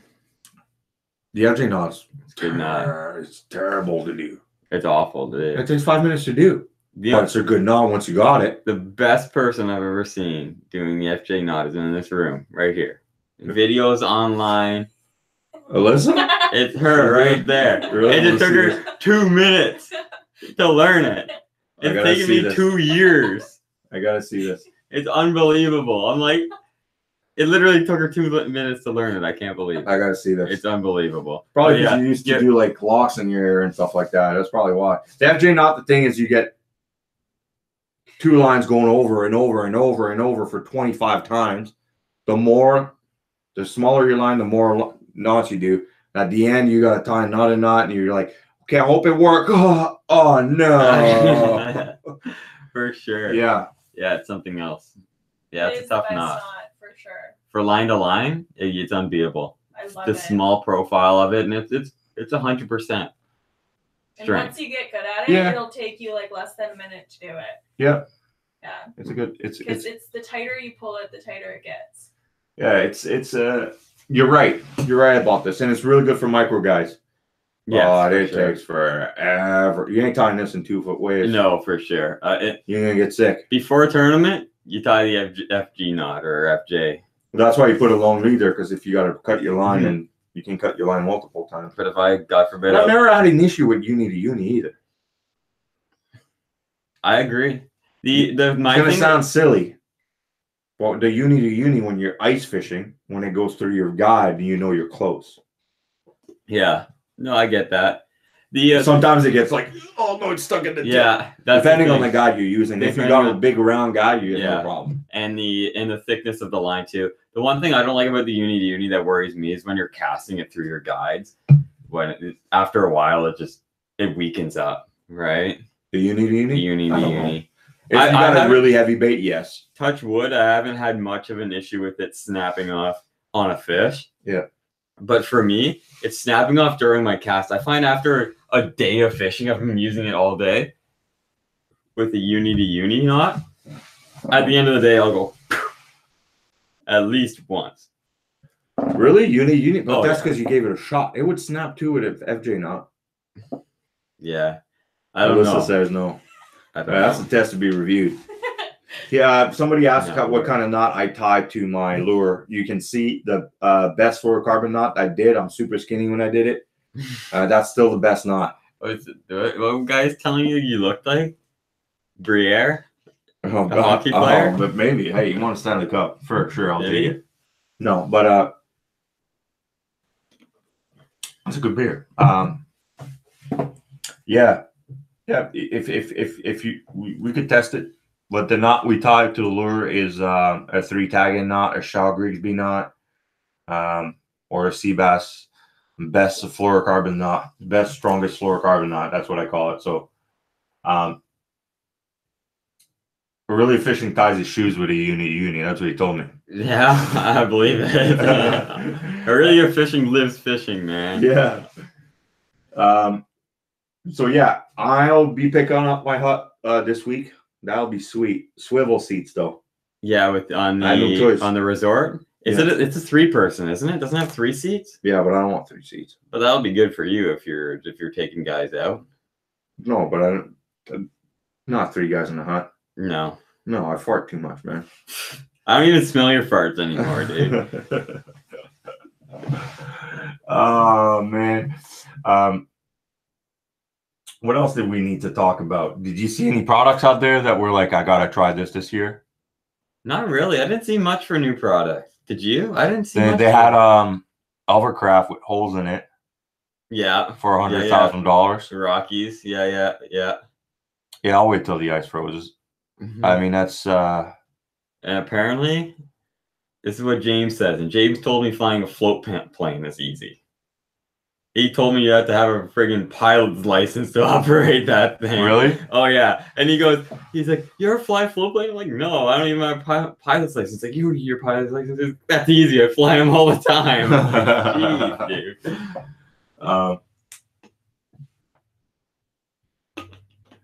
The FJ knot's good knot. It's terrible to do. It's awful to do. It takes 5 minutes to do. But it's a good knot once you got it. The best person I've ever seen doing the FJ knot is in this room right here. Videos online. Alyssa? It's her right there. Really? And it took her 2 minutes to learn it. It's taken me 2 years. I gotta see this. It's unbelievable. I'm like, it literally took her 2 minutes to learn it. I can't believe it. I gotta see this. It's unbelievable. Probably because you used to do like locks in your hair and stuff like that. That's probably why. The FJ knot, the thing is you get 2 lines going over and over and over and over for 25 times. The smaller your line, the more knots you do. At the end, you got to tie knot and knot, and you're like, okay, I hope it works. Oh no. For sure. Yeah. Yeah, it's something else. Yeah, it's a tough knot. For sure. For line to line, it's unbeatable. I love the small profile of it, and it's 100%. And once you get good at it, it'll take you like less than a minute to do it. Yeah. Yeah. It's a good. It's the tighter you pull it, the tighter it gets. Yeah, it's you're right. You're right about this, and it's really good for micro guys. Yeah, it takes forever. You ain't tying this in 2-foot waves. No, for sure. You're gonna get sick. Before a tournament, you tie the FG knot or FJ. That's why you put a long lead there, because if you got to cut your line, and you can cut your line multiple times. But if I, God forbid, I've never had an issue with uni to uni either. I agree. It's gonna sound silly. Well, the uni to uni, when you're ice fishing, when it goes through your guide, you know you're close. Yeah. No, I get that. Sometimes it gets like, oh no, it's stuck in the tip. Yeah. Depending on the guide you're using. If you got a big round guide, you have no problem. And the thickness of the line too. The one thing I don't like about the uni to uni that worries me is when you're casting it through your guides. After a while, it weakens up, right? The uni to uni? The uni to uni. If you got a really heavy bait, yes. Touch wood, I haven't had much of an issue with it snapping off on a fish. Yeah. But for me, it's snapping off during my cast. I find after a day of fishing, I've been using it all day with the uni to uni knot. At the end of the day, I'll go at least once. Really? Uni? But that's because you gave it a shot. It would snap too with an FJ knot. Yeah. I don't know. Alyssa says no. That's a test to be reviewed. Yeah, somebody asked what kind of knot I tied to my lure. You can see the best fluorocarbon knot I did. I'm super skinny when I did it. That's still the best knot. What guy's telling you looked like? Briere? Oh, a hockey player? Oh, but maybe. Hey, you want to stand the cup? For sure, I'll take it. No, but it's a good beer. Yeah. If we could test it. But the knot we tie to the lure is a 3-tag-in knot, a Shell Grigsby knot, or a Seabass best fluorocarbon knot, best strongest fluorocarbon knot. That's what I call it. So, we're really fishing ties his shoes with a uni. That's what he told me. Yeah, I believe it. Really, your fishing lives fishing, man. Yeah. So yeah, I'll be picking up my hut this week. That'll be sweet. Swivel seats though. Yeah, on the resort. It's a 3-person, isn't it? Doesn't it have 3 seats? Yeah, but I don't want 3 seats. But that'll be good for you if you're taking guys out. No, but I don't. Not 3 guys in a hut. No, I fart too much, man. I don't even smell your farts anymore, dude. Oh man. What else did we need to talk about? Did you see any products out there that were like, I gotta try this year? Not really. I didn't see much for new products. Did you? I didn't see much. They had Overcraft with holes in it. Yeah. For $100,000. Rockies. Yeah. Yeah, I'll wait till the ice froze. I mean, that's and apparently this is what James says. And James told me flying a float plane is easy. He told me you have to have a friggin' pilot's license to operate that thing. Really? Oh, yeah. And he's like, you ever fly a float plane? I'm like, no, I don't even have a pilot's license. Like, you need your pilot's license. That's easy. I fly them all the time. Jeez, dude.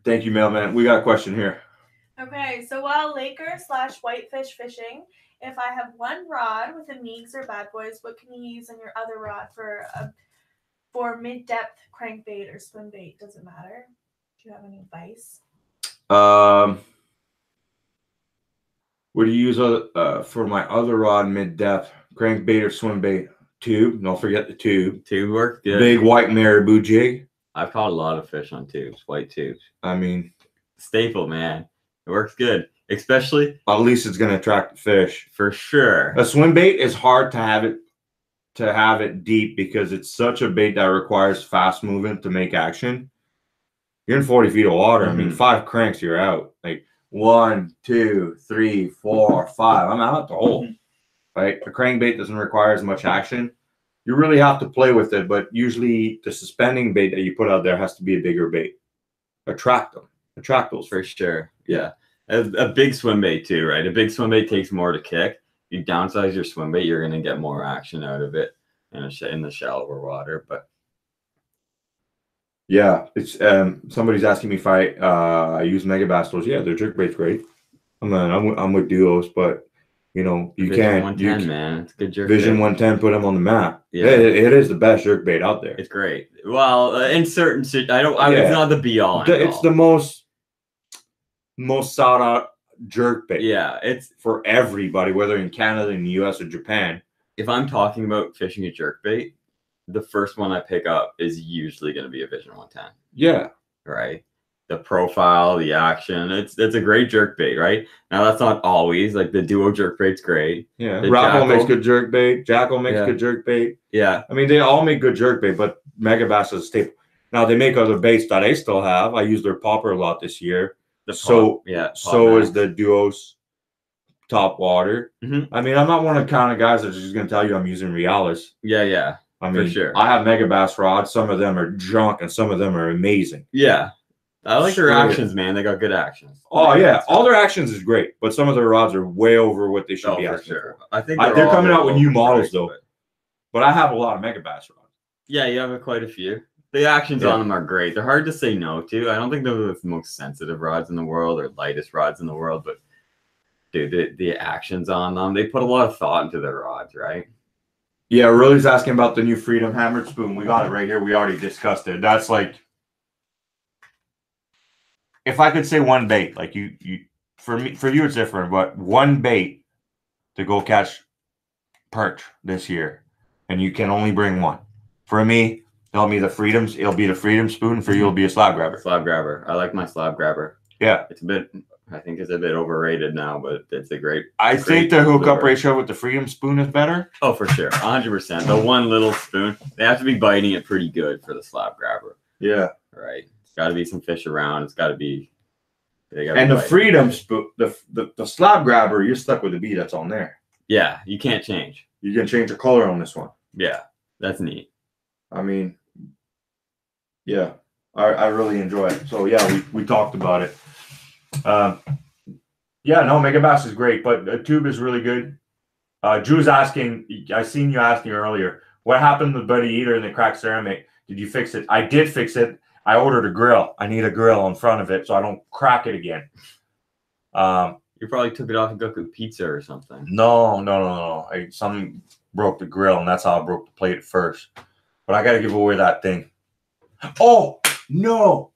Thank you, mailman. We got a question here. Okay, so while Laker/whitefish fishing, if I have one rod with a Meigs or Bad Boys, what can you use on your other rod for mid-depth crankbait or swim bait? Doesn't matter. Do you have any advice? What do you use for my other rod mid-depth crankbait or swim bait? Tube. Don't forget the tube. Tube works good. Big white marabou jig. I've caught a lot of fish on tubes, white tubes. I mean, staple, man. It works good, especially. At least it's gonna attract the fish for sure. A swim bait is hard to have it deep because it's such a bait that requires fast movement to make action. You're in 40 feet of water. I mean, 5 cranks, you're out. Like 1, 2, 3, 4, 5. I'm out the hole. Right? A crankbait doesn't require as much action. You really have to play with it, but usually the suspending bait that you put out there has to be a bigger bait. Attract those for sure. Yeah. A big swim bait too, right? A big swim bait takes more to kick. You downsize your swim bait, you're going to get more action out of it in the shallower water. But yeah, it's somebody's asking me if I use Megabass tools. Yeah, their jerkbait's great. I'm with duos, but You know, you Vision can't. 110, man. It's a good jerk. Vision bait. 110 put them on the map. Yeah. It is the best jerk bait out there. It's great. Well, in certain it's not the be all. It's the most sought out jerk bait. Yeah, it's for everybody, whether in Canada, in the US, or Japan. If I'm talking about fishing a jerk bait, the first one I pick up is usually going to be a Vision 110. Yeah. Right. The profile, the action, it's a great jerk bait, right? Now that's not always like the duo jerk bait's great. Yeah. Rapple makes good jerk bait. Jackal makes good jerk bait. Yeah. I mean, they all make good jerk bait, but Megabass is a staple. Now they make other baits that I still have. I use their popper a lot this year. So is the Duos top water. Mm-hmm. I mean, I'm not one of the kind of guys that's just gonna tell you I'm using Realis. Yeah. I mean, for sure. I have Megabass rods. Some of them are junk, and some of them are amazing. Yeah. I like their actions, man. They got good actions. Oh yeah, all their actions is great, but some of their rods are way over what they should be. For sure. I think they're coming out with new models though. But I have a lot of Megabass rods. Yeah, you have quite a few. The actions on them are great. They're hard to say no to. I don't think they're the most sensitive rods in the world or lightest rods in the world, but dude, the actions on them, they put a lot of thought into their rods, right? Yeah, Riley's asking about the new Freedom Hammered Spoon. We got it right here. We already discussed it. That's like, if I could say one bait, like for you it's different, but one bait to go catch perch this year, and you can only bring one. For me, it'll be the Freedom Spoon. For you, it'll be a slab grabber. Slab grabber. I like my slab grabber. Yeah, I think it's a bit overrated now, but it's a great. I think the hookup ratio with the Freedom Spoon is better. Oh, for sure, 100%. The one little spoon, they have to be biting it pretty good for the slab grabber. Yeah, right. It's got to be some fish around. It's got to be. And the Freedom Spoon, the slab grabber, you're stuck with the bee that's on there. Yeah, you can't change. You can change the color on this one. Yeah, that's neat. I mean, yeah, I really enjoy it. So yeah, we talked about it. Yeah, no, Megabass is great, but the tube is really good. Drew's asking, I seen you asking earlier, what happened to the Buddy Eater and the cracked ceramic? Did you fix it? I did fix it. I ordered a grill. I need a grill in front of it so I don't crack it again. You probably took it off and cooked with pizza or something. No. Something broke the grill, and that's how I broke the plate at first. But I got to give away that thing. Oh, no.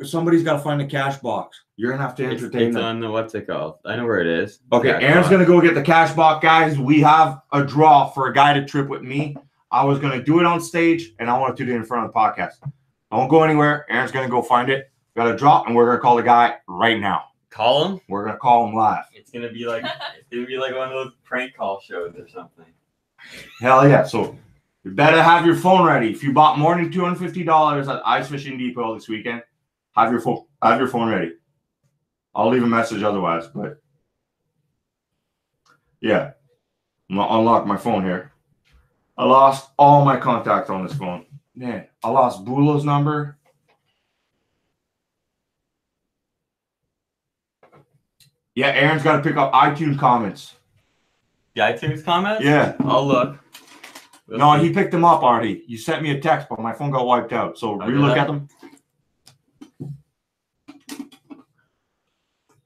Somebody's got to find the cash box. You're going to have to entertain it's them. on the, what's it called? I know where it is. Okay, Aaron's going to go get the cash box, guys. We have a draw for a guy to trip with me. I was going to do it on stage, and I wanted to do it in front of the podcast. Don't go anywhere. Aaron's going to go find it. Got a drop, and we're going to call the guy right now. Call him? We're going to call him live. It's going to be like one of those prank call shows or something. Hell yeah. So you better have your phone ready. If you bought more than $250 at Ice Fishing Depot this weekend, have your phone ready. I'll leave a message otherwise, but yeah. I'm going to unlock my phone here. I lost all my contacts on this phone. Man, I lost Bulo's number. Yeah, Aaron's got to pick up iTunes comments. The iTunes comments? Yeah. I'll look. No, he picked them up already. You sent me a text, but my phone got wiped out. So relook at them.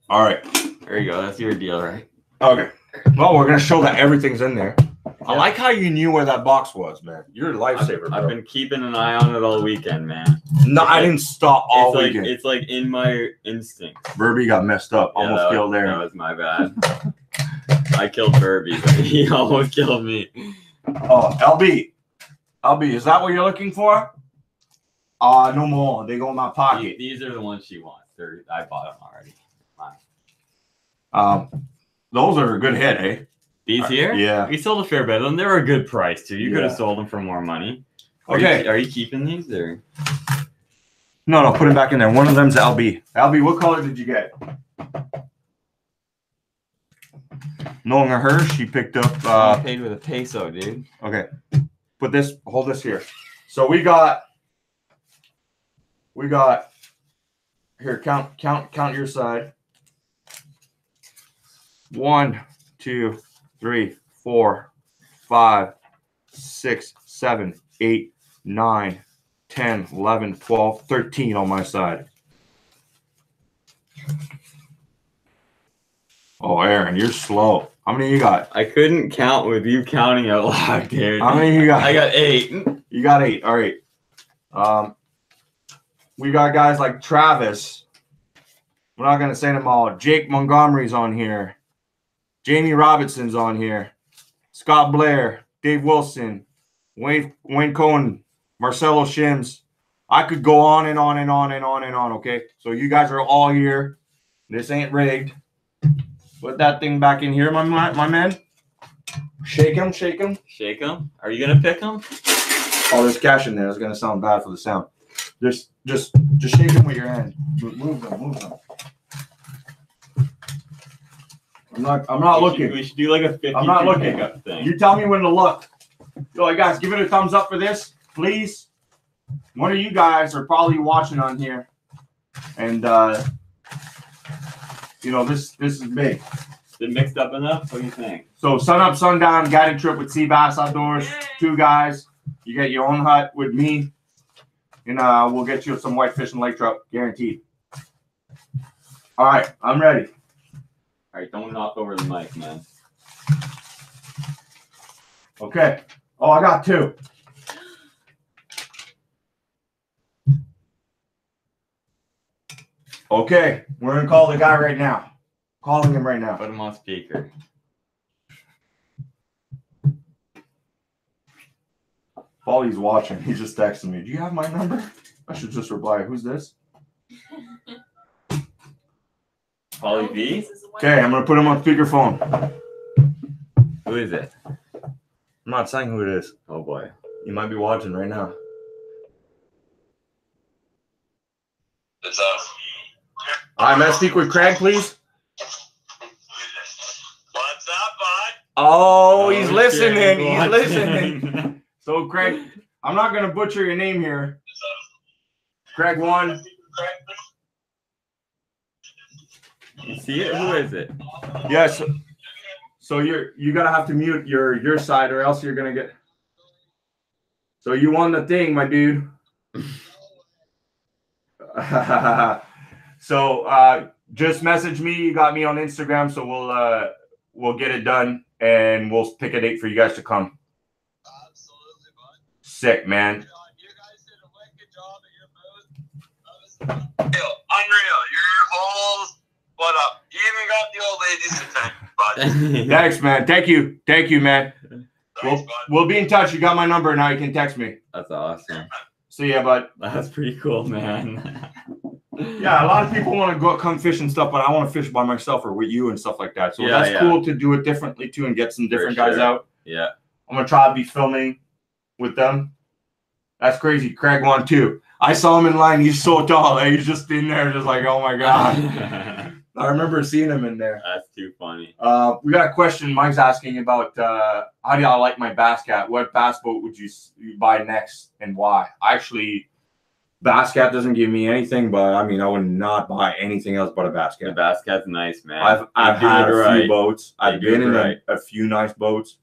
All right. There you go. That's your deal, right? Okay. Well, we're going to show that everything's in there. I like how you knew where that box was, man. You're a lifesaver, bro. I've been keeping an eye on it all weekend, man. No, I didn't stop all weekend. It's like in my instinct. Burby got messed up. Almost killed there. That was my bad. I killed Burby, but he almost killed me. Oh, LB, is that what you're looking for? No more. They go in my pocket. These are the ones she wants. I bought them already. Those are a good hit, eh? These here? Yeah. We sold a fair bit of them. They were a good price, too. You could have sold them for more money. Are you keeping these, or? No, put them back in there. One of them's LB. LB, what color did you get? Knowing her, she picked up. I paid with a peso, dude. Okay, hold this here. So we got. Here, count your side. 1, 2, 3, 4, 5, 6, 7, 8, 9, 10, 11, 12, 13 on my side. Oh, Aaron, you're slow. How many you got? I couldn't count with you counting out loud, dude. How many you got? I got 8. You got 8. All right. We got guys like Travis. We're not gonna say them all. Jake Montgomery's on here. Jamie Robinson's on here. Scott Blair, Dave Wilson, Wayne Cohen, Marcelo Shims. I could go on and on and on and on and on. Okay, so you guys are all here. This ain't rigged. Put that thing back in here, my man. Shake him, shake him. Shake him. Are you gonna pick him? Oh, there's cash in there. It's gonna sound bad for the sound. Just shake them with your hand. Move them. I'm not looking. We should do like a 50. I'm not looking. Pickup thing. You tell me when to look. Yo, guys, give it a thumbs up for this, please. One of you guys are probably watching on here, and you know this is big. Is it mixed up enough? What do you think? So sun up, sundown, guided trip with Seabass Outdoors. 2 guys. You get your own hut with me. And we'll get you some whitefish and lake trout, guaranteed. All right, I'm ready. All right, don't knock over the mic, man. Okay. Oh, I got 2. Okay, we're gonna call the guy right now. Calling him right now. Put him on speaker. While he's watching, he just texted me. Do you have my number? I should just reply. Who's this? Polly V? Okay, I'm gonna put him on speakerphone. Who is it? I'm not saying who it is. Oh boy. You might be watching right now. It's us. All right, may I speak with Craig, please? What's up, bud? Oh, he's listening. shit, He's watching. listening. So, Craig, I'm not gonna butcher your name here. Craig 1. You see it? Who is it? Yes. So you gotta have to mute your side, or else you're gonna get. So you won the thing, my dude. So just message me. You got me on Instagram, so we'll get it done, and we'll pick a date for you guys to come. Absolutely, bud. Sick, man. You guys did a wicked job at your booth. Unreal. Your holes. What up? You even got the old ladies' attention, bud. Thanks, man. Thank you, man. Thanks, bud. We'll be in touch. You got my number now. You can text me. That's awesome. See ya, bud. That's pretty cool, man. Yeah, a lot of people want to go come fish and stuff, but I want to fish by myself or with you and stuff like that. So Yeah, that's yeah. cool to do it differently too and get some different guys sure. out. Yeah. I'm gonna try to be filming with them. That's crazy. Craig 1 too. I saw him in line. He's so tall. He's just in there, just like, oh my god. I remember seeing him in there. That's too funny. We got a question. Mike's asking about how do y'all like my bass cat? What bass boat would you buy next and why? Actually, Bass Cat doesn't give me anything, but I mean, I would not buy anything else but a Bass The Cat. Bass Cat's nice, man. I've They do had it a right. few boats. I've do been it in right. a few nice boats.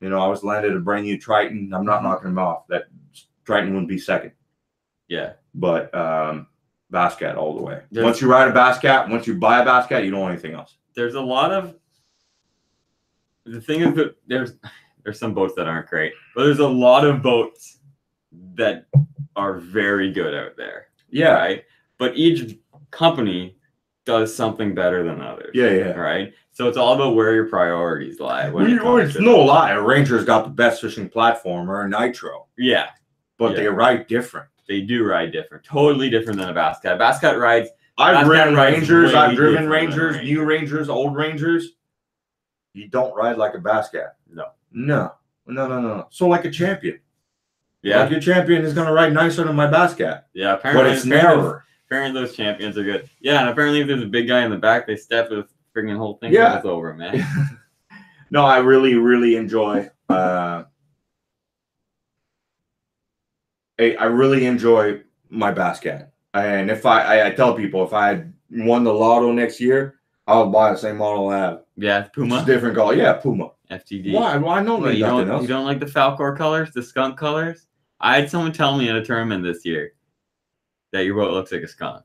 You know, I was landed a brand new Triton. I'm not knocking him off. That Triton would be second, Yeah. but Bass Cat all the way. There's- Once you ride a Bass Cat, once you buy a Bass Cat, you don't want anything else. There's a lot of the thing is that there's some boats that aren't great, but there's a lot of boats that are very good out there. Yeah. Right. But each company does something better than others. Yeah. Right. So it's all about where your priorities lie. when it comes It's to- no lie. A Ranger's got the best fishing platform or a Nitro, Yeah. but Yeah. they ride different. They do ride different. Totally different than a Bass Cat. Bass Cat rides. I've Bass ridden Cat rides Rangers. way I've driven different than a Rangers, Ranger. new Rangers, old Rangers. You don't ride like a Bass Cat. No. So like a Champion. Yeah. Like your Champion is going to ride nicer than my Bass Cat. Yeah. Apparently, But it's narrower. Apparently those Champions are good. Yeah, and apparently if there's a big guy in the back, they step the friggin' whole thing Yeah. goes over, man. No, I really, really enjoy. I really enjoy my Bass Cat. And if I tell people, if I had won the lotto next year, I would buy the same model I have. Yeah, Just Puma, different color. Yeah, Puma. FTD. Why? Well, I know What, you nothing don't else. you don't like the Falcor colors, the skunk colors? I had someone tell me in a tournament this year that your boat looks like a skunk.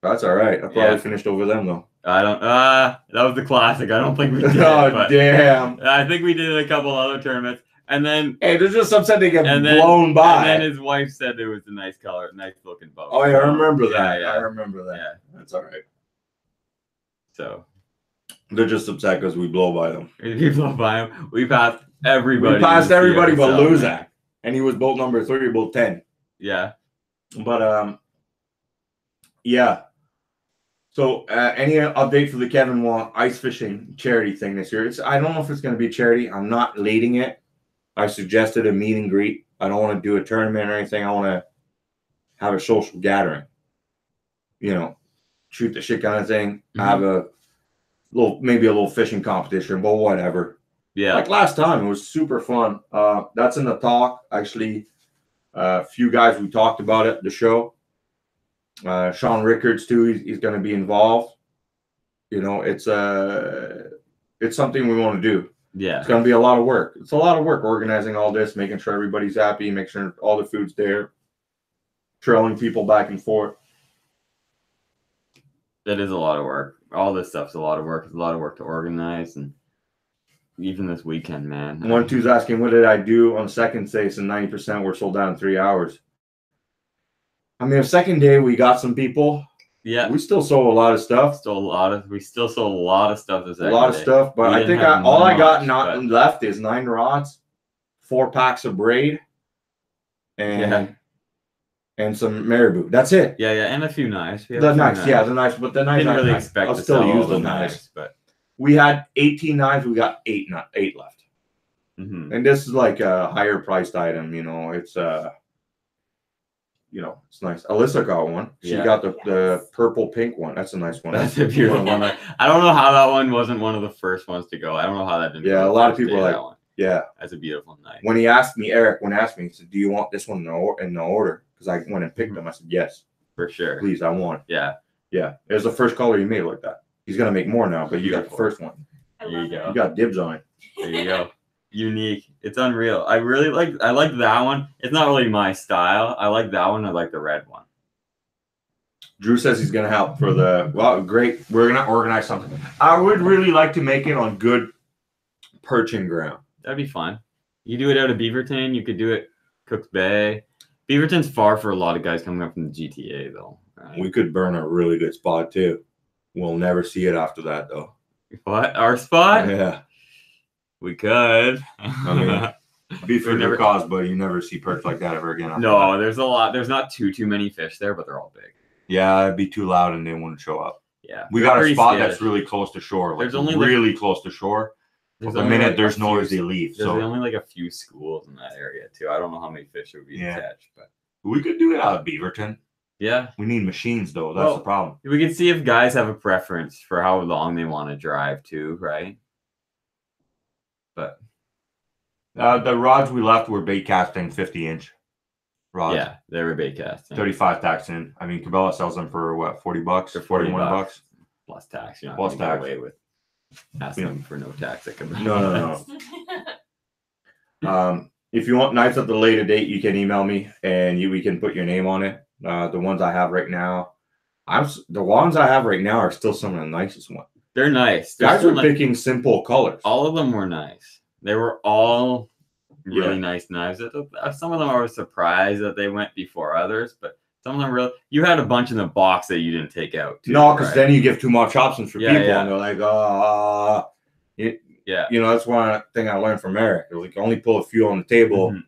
That's all right. I probably Yeah. finished over them though. I don't. That was the classic. I don't think we did. Oh, but damn. I think we did a couple other tournaments, and then Hey, there's just some said they get and blown then, by. And then his wife said it was a nice color, nice looking boat. Oh, yeah, I remember yeah, that. Yeah. I remember that. Yeah. That's all right. So they're just upset because we blow by them. we blow by him. We passed everybody. We passed everybody but Luzak. Luzak. And he was boat number 3, boat 10. Yeah. But, yeah. So, any update for the Kevin Wong ice fishing charity thing this year? I don't know if it's going to be charity. I'm not leading it. I suggested a meet and greet. I don't want to do a tournament or anything. I want to have a social gathering. You know, shoot the shit kind of thing. Have a maybe a little fishing competition, but whatever. Yeah. Like last time, it was super fun. That's in the talk. Actually, a few guys we talked about it, the show. Sean Rickards too. He's going to be involved. You know, it's something we want to do. Yeah. It's going to be a lot of work. It's a lot of work organizing all this, making sure everybody's happy, making sure all the food's there, trailing people back and forth. That is a lot of work. All this stuff's a lot of work. It's a lot of work to organize, and even this weekend, man. 1-2's asking, what did I do on second day? So 90% were sold out in 3 hours. I mean, the second day we got some people. Yeah, we still sold a lot of stuff. We still sold a lot of stuff this a lot of stuff, but I think all I got left is 9 rods, 4 packs of braid, and some marabou. That's it. Yeah, and a few knives. The knives, the knives, but the knives. Didn't really expect I'll to still sell use the knives, but we had 18 knives. We got 8 left, and this is like a higher priced item. You know, it's it's nice. Alyssa got one. She got the purple pink one. That's a nice one. That's a beautiful one. I don't know how that one wasn't one of the first ones to go. I don't know how that didn't. Yeah, a lot of people are like, one. Yeah, that's a beautiful knife. When he asked me, Eric, he said, "Do you want this one in the order?" Because I went and picked them. I said, "Yes, for sure. Please, I want it." Yeah. It was the first color he made like that. He's gonna make more now, but you got the first one. There you go. You got dibs on it. There you go. Unique. It's unreal. I like that one. It's not really my style. I like that one. I like the red one. Drew says he's gonna help for great. We're gonna organize something. I would really like to make it on good perching ground. That'd be fun. You do it out of Beaverton. You could do it Cooks Bay. Beaverton's far for a lot of guys coming up from the GTA though. Right? We could burn a really good spot too. We'll never see it after that though. What? Our spot? Yeah. We could. I mean, be for your cause, but you never see perch like that ever again. No, there's a lot. There's not too many fish there, but they're all big. Yeah, it'd be too loud and they wouldn't show up. Yeah. We got a spot that's really close to shore. Like there's only really close to shore. The minute there's noise, they leave. There's only like a few schools in that area too. I don't know how many fish it would be to catch, but we could do it out of Beaverton. Yeah. We need machines though. That's the problem. We can see if guys have a preference for how long they want to drive too, right? But the rods we left were bait casting 50-inch rods. Yeah, they were bait casting. 35 tax in. I mean, Cabela sells them for what, $40 or $41 plus tax. You know, plus tax. Away with asking for no tax at Cabela. No. If you want knives at the later date, you can email me and we can put your name on it. The ones I have right now, are still some of the nicest ones. They're nice. Guys are picking simple colors. All of them were nice. They were all really nice knives. Some of them I was surprised that they went before others, but some of them really. You had a bunch in the box that you didn't take out. Too, no, because then you give too much options for people, and they're like, yeah. You know, that's one thing I learned from Eric. Like, only pull a few on the table,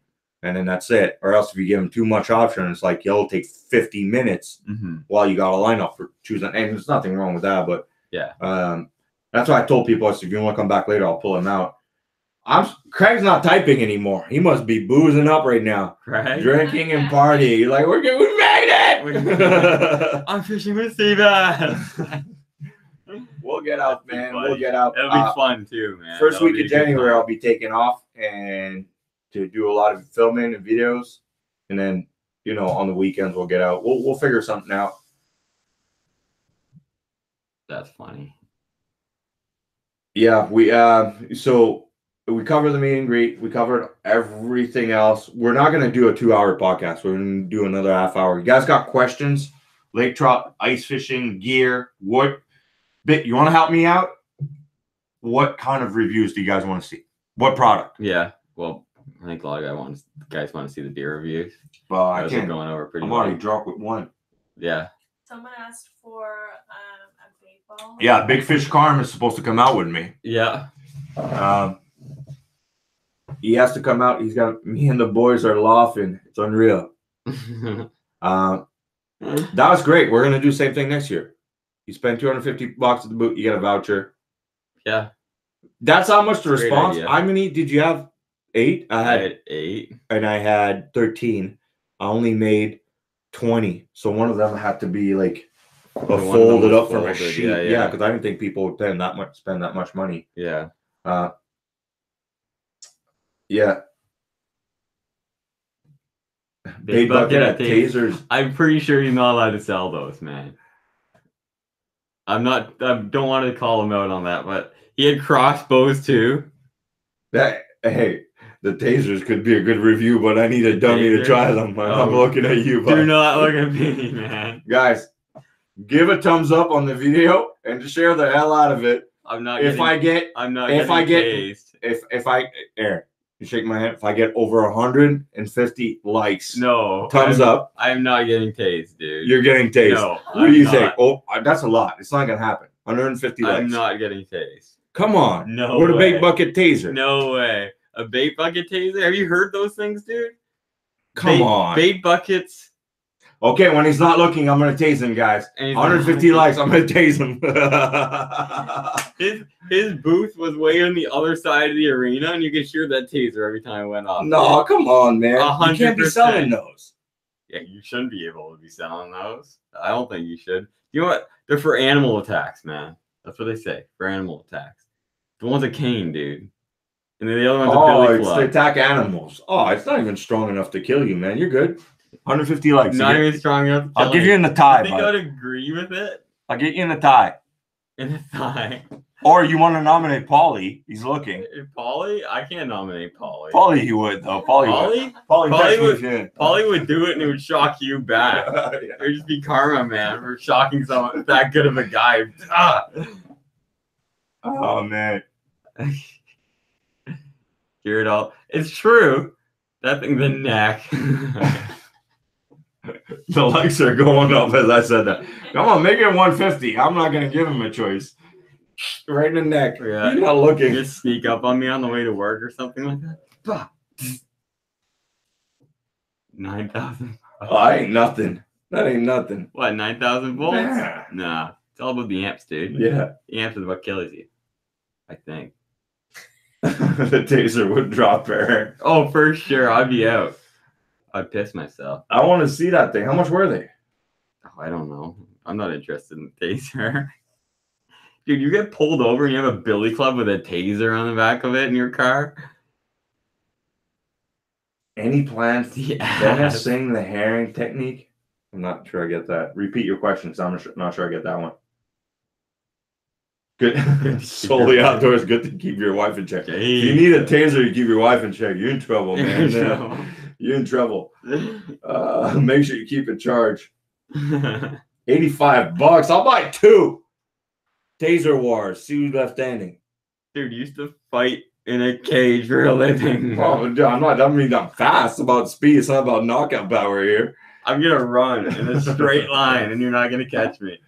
and then that's it. Or else, if you give them too much option, it's like it'll take 50 minutes while you got a lineup for choosing. And there's nothing wrong with that, but that's why I told people, I said, if you want to come back later, I'll pull them out. Craig's not typing anymore. He must be boozing up right now, drinking and partying. You're like, we made it. I'm fishing with Seabass. We'll get out, man. We'll get out. It'll be fun too, man. First week of January, I'll be taking off and to do a lot of filming and videos, and then on the weekends we'll get out. We'll figure something out. That's funny. Yeah, so we covered the meet and greet. We covered everything else. We're not going to do a 2-hour podcast. We're going to do another half hour. You guys got questions? Lake trout, ice fishing, gear, what? You want to help me out? What kind of reviews do you guys want to see? What product? Yeah. Well, I think a lot of guys want to see the beer reviews. Well, I Those are can't. going over pretty I'm well. already drunk with one. Yeah. Someone asked for a bait ball. Yeah, Big Fish Carm is supposed to come out with me. Yeah. He has to come out. He's got me and the boys are laughing. It's unreal. That was great. We're gonna do the same thing next year. You spend $250 at the boot, you get a voucher. Yeah. That's how much the Great response. idea. How many did you have? 8? I had 8. And I had 13. I only made 20. So one of them had to be like folded up from a sheet. Yeah, because I didn't think people would spend that much money. Yeah. Yeah. Big bucket at tasers. I'm pretty sure you're not allowed to sell those, man. I don't want to call him out on that, but he had crossbows too. Hey, the tasers could be a good review, but I need a dummy to try them. I'm looking at you, do not look at me, man. Guys, give a thumbs up on the video and just share the hell out of it. Aaron, you shake my hand. If I get over 150 likes, thumbs up. I'm not getting tased, dude. You're getting tased. No, what do you think? Oh, that's a lot. It's not gonna happen. 150 likes. I'm not getting tased. Come on. No We're the way. bait bucket taser. No way. A bait bucket taser? Have you heard those things, dude? Come on. Bait buckets. Okay, when he's not looking, I'm gonna tase him, guys. 150 likes, I'm gonna tase him. his booth was way on the other side of the arena, and you could hear that taser every time it went off. No, come on, man. 100%. You can't be selling those. Yeah, you shouldn't be able to be selling those. I don't think you should. You know what? They're for animal attacks, man. That's what they say, for animal attacks. The one's a cane, dude. And then the other one's a billy club. It's to attack animals. Oh, it's not even strong enough to kill you, man. You're good. 150 likes. Not even strong enough to I'll give you in the tie, I think I would agree with it. I'll get you in the tie. In the thigh. Or you want to nominate Paulie? He's looking. Paulie? I can't nominate Paulie. Paulie, he would though. Paulie would do it, and it would shock you back. Yeah. It would just be karma, man, for shocking someone that good of a guy. Oh man. Hear it all. It's true. That thing, the neck. The likes are going up as I said that. Come on, make it 150. I'm not gonna give him a choice. Right in the neck. Yeah. You're not looking. Just sneak up on me on the way to work or something like that. 9,000. Oh, ain't nothing. That ain't nothing. What, 9,000 volts? Nah. Nah. It's all about the amps, dude. Yeah. The amps is what kills you. I think. The taser would drop her. Oh, for sure. I'd be out. I'd piss myself. I want to see that thing. How much were they? Oh, I don't know. I'm not interested in the taser. Dude, you get pulled over and you have a billy club with a taser on the back of it in your car? Any plans to Yes. sing the herring technique? I'm not sure I get that. Repeat your question because I'm not sure I get that one. Good. Solely outdoors. Good to keep your wife in check. If you need a taser, you keep your wife in check. You're in trouble, man. You're in trouble. Make sure you keep it charged. $85. I'll buy 2. Taser wars. See who's left standing. Dude, you used to fight in a cage for a living. Oh, I'm fast. It's about speed. It's not about knockout power here. I'm gonna run in a straight line, and you're not gonna catch me.